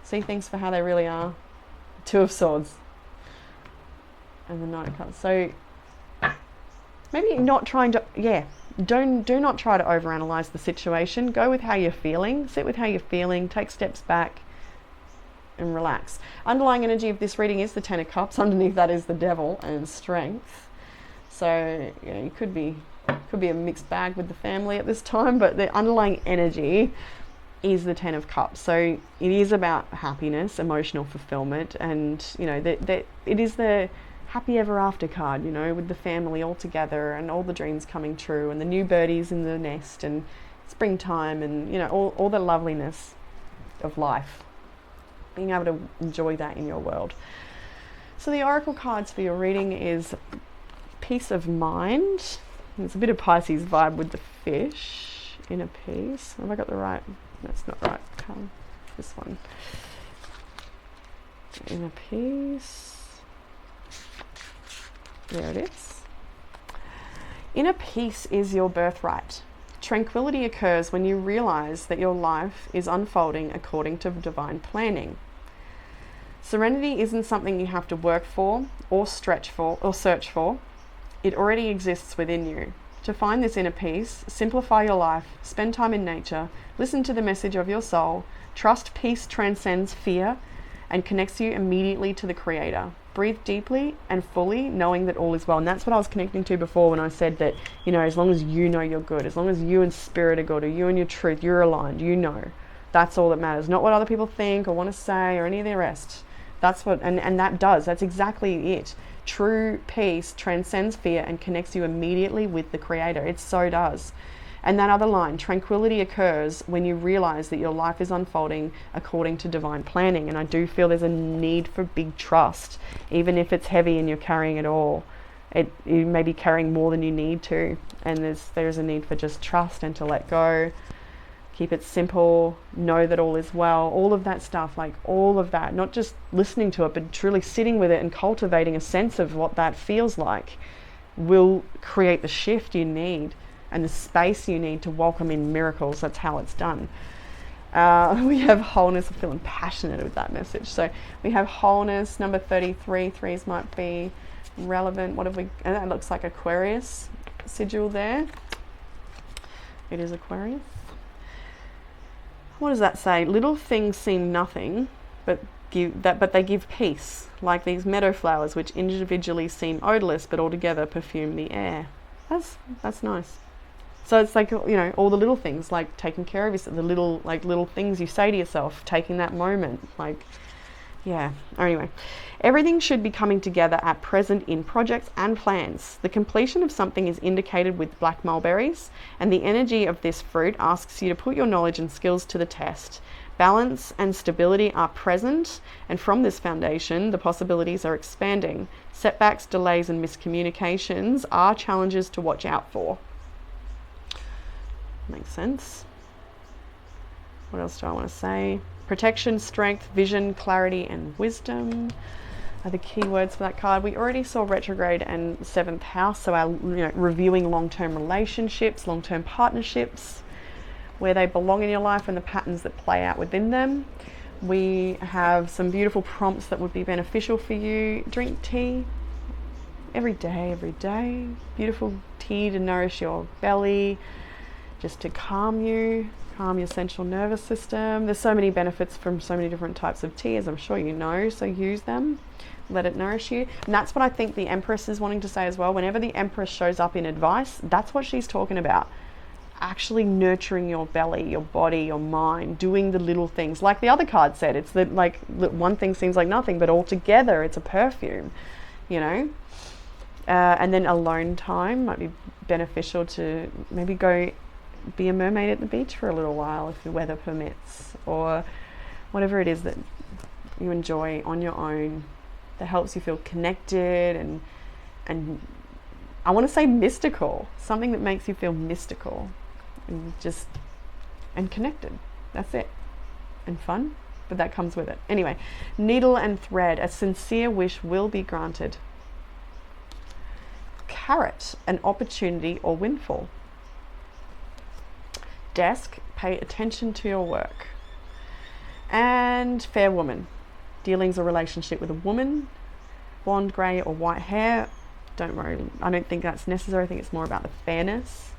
See things for how they really are. Two of Swords. And the Knight of Cups. So maybe not trying to, do not try to overanalyze the situation. Go with how you're feeling. Sit with how you're feeling. Take steps back and relax. Underlying energy of this reading is the Ten of Cups. Underneath that is the Devil and Strength. So, you know, you could be a mixed bag with the family at this time, but the underlying energy is the Ten of Cups. So it is about happiness, emotional fulfillment, and, you know, that it is the happy ever after card, you know, with the family all together and all the dreams coming true and the new birdies in the nest and springtime and, you know, all the loveliness of life, being able to enjoy that in your world. So the oracle cards for your reading is peace of mind. It's a bit of Pisces vibe with the fish. Inner peace. Have I got the right? That's not right. This one. Inner peace. There it is. Inner peace is your birthright. Tranquility occurs when you realize that your life is unfolding according to divine planning. Serenity isn't something you have to work for or stretch for or search for. It already exists within you. To find this inner peace, simplify your life, spend time in nature, listen to the message of your soul, trust peace transcends fear and connects you immediately to the Creator. Breathe deeply and fully, knowing that all is well. And that's what I was connecting to before when I said that, you know, as long as you know you're good, as long as you and spirit are good, or you and your truth, you're aligned, you know, that's all that matters. Not what other people think or want to say or any of the rest. That's what, and that's exactly it. True peace transcends fear and connects you immediately with the Creator. It so does. And that other line, tranquility occurs when you realize that your life is unfolding according to divine planning. And I do feel there's a need for big trust, even if it's heavy and you're carrying it all. You may be carrying more than you need to, and there's a need for just trust and to let go. Keep it simple, know that all is well, all of that stuff, like all of that, not just listening to it, but truly sitting with it and cultivating a sense of what that feels like will create the shift you need and the space you need to welcome in miracles. That's how it's done. We have wholeness. I'm feeling passionate with that message. So we have wholeness, number 33. Threes might be relevant. What have we? And that looks like Aquarius sigil there. It is Aquarius. What does that say? Little things seem nothing, but they give peace, like these meadow flowers, which individually seem odorless, but altogether perfume the air. That's nice. So it's like, you know, all the little things, like taking care of yourself, the little things you say to yourself, taking that moment, like, yeah. Anyway, everything should be coming together at present in projects and plans. The completion of something is indicated with black mulberries, and the energy of this fruit asks you to put your knowledge and skills to the test. Balance and stability are present, and from this foundation, the possibilities are expanding. Setbacks, delays, and miscommunications are challenges to watch out for. Makes sense. What else do I want to say? Protection, strength, vision, clarity, and wisdom are the key words for that card. We already saw retrograde and 7th house, so our reviewing long-term relationships, long-term partnerships, where they belong in your life and the patterns that play out within them. We have some beautiful prompts that would be beneficial for you. Drink tea every day. Beautiful tea to nourish your belly, just to calm your central nervous system. There's so many benefits from so many different types of tea, as I'm sure you know, so use them. Let it nourish you. And that's what I think the Empress is wanting to say as well. Whenever the Empress shows up in advice, that's what she's talking about. Actually nurturing your belly, your body, your mind, doing the little things. Like the other card said, it's like one thing seems like nothing, but altogether it's a perfume, you know? And then alone time might be beneficial to maybe go be a mermaid at the beach for a little while if the weather permits, or whatever it is that you enjoy on your own that helps you feel connected and I want to say mystical, something that makes you feel mystical and connected. That's it. And fun, but that comes with it. Anyway, needle and thread, a sincere wish will be granted. Carrot, an opportunity or windfall. Desk, pay attention to your work. And fair woman, dealings or relationship with a woman. Blonde, grey or white hair, don't worry, I don't think that's necessary. I think it's more about the fairness.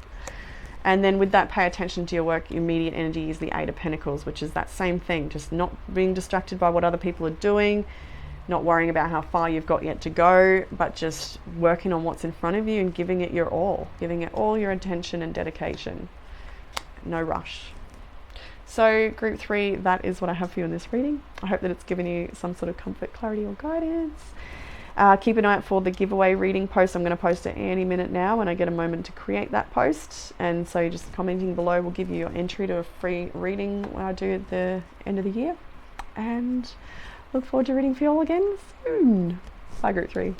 And then with that, pay attention to your work. Immediate energy is the Eight of Pentacles, which is that same thing, just not being distracted by what other people are doing, not worrying about how far you've got yet to go, but just working on what's in front of you and giving it all your attention and dedication. No rush. So group 3, that is what I have for you in this reading. I hope that it's given you some sort of comfort, clarity or guidance. Keep an eye out for the giveaway reading post. I'm going to post it any minute now when I get a moment to create that post. And so just commenting below will give you your entry to a free reading when I do at the end of the year. And look forward to reading for you all again soon. Bye group 3.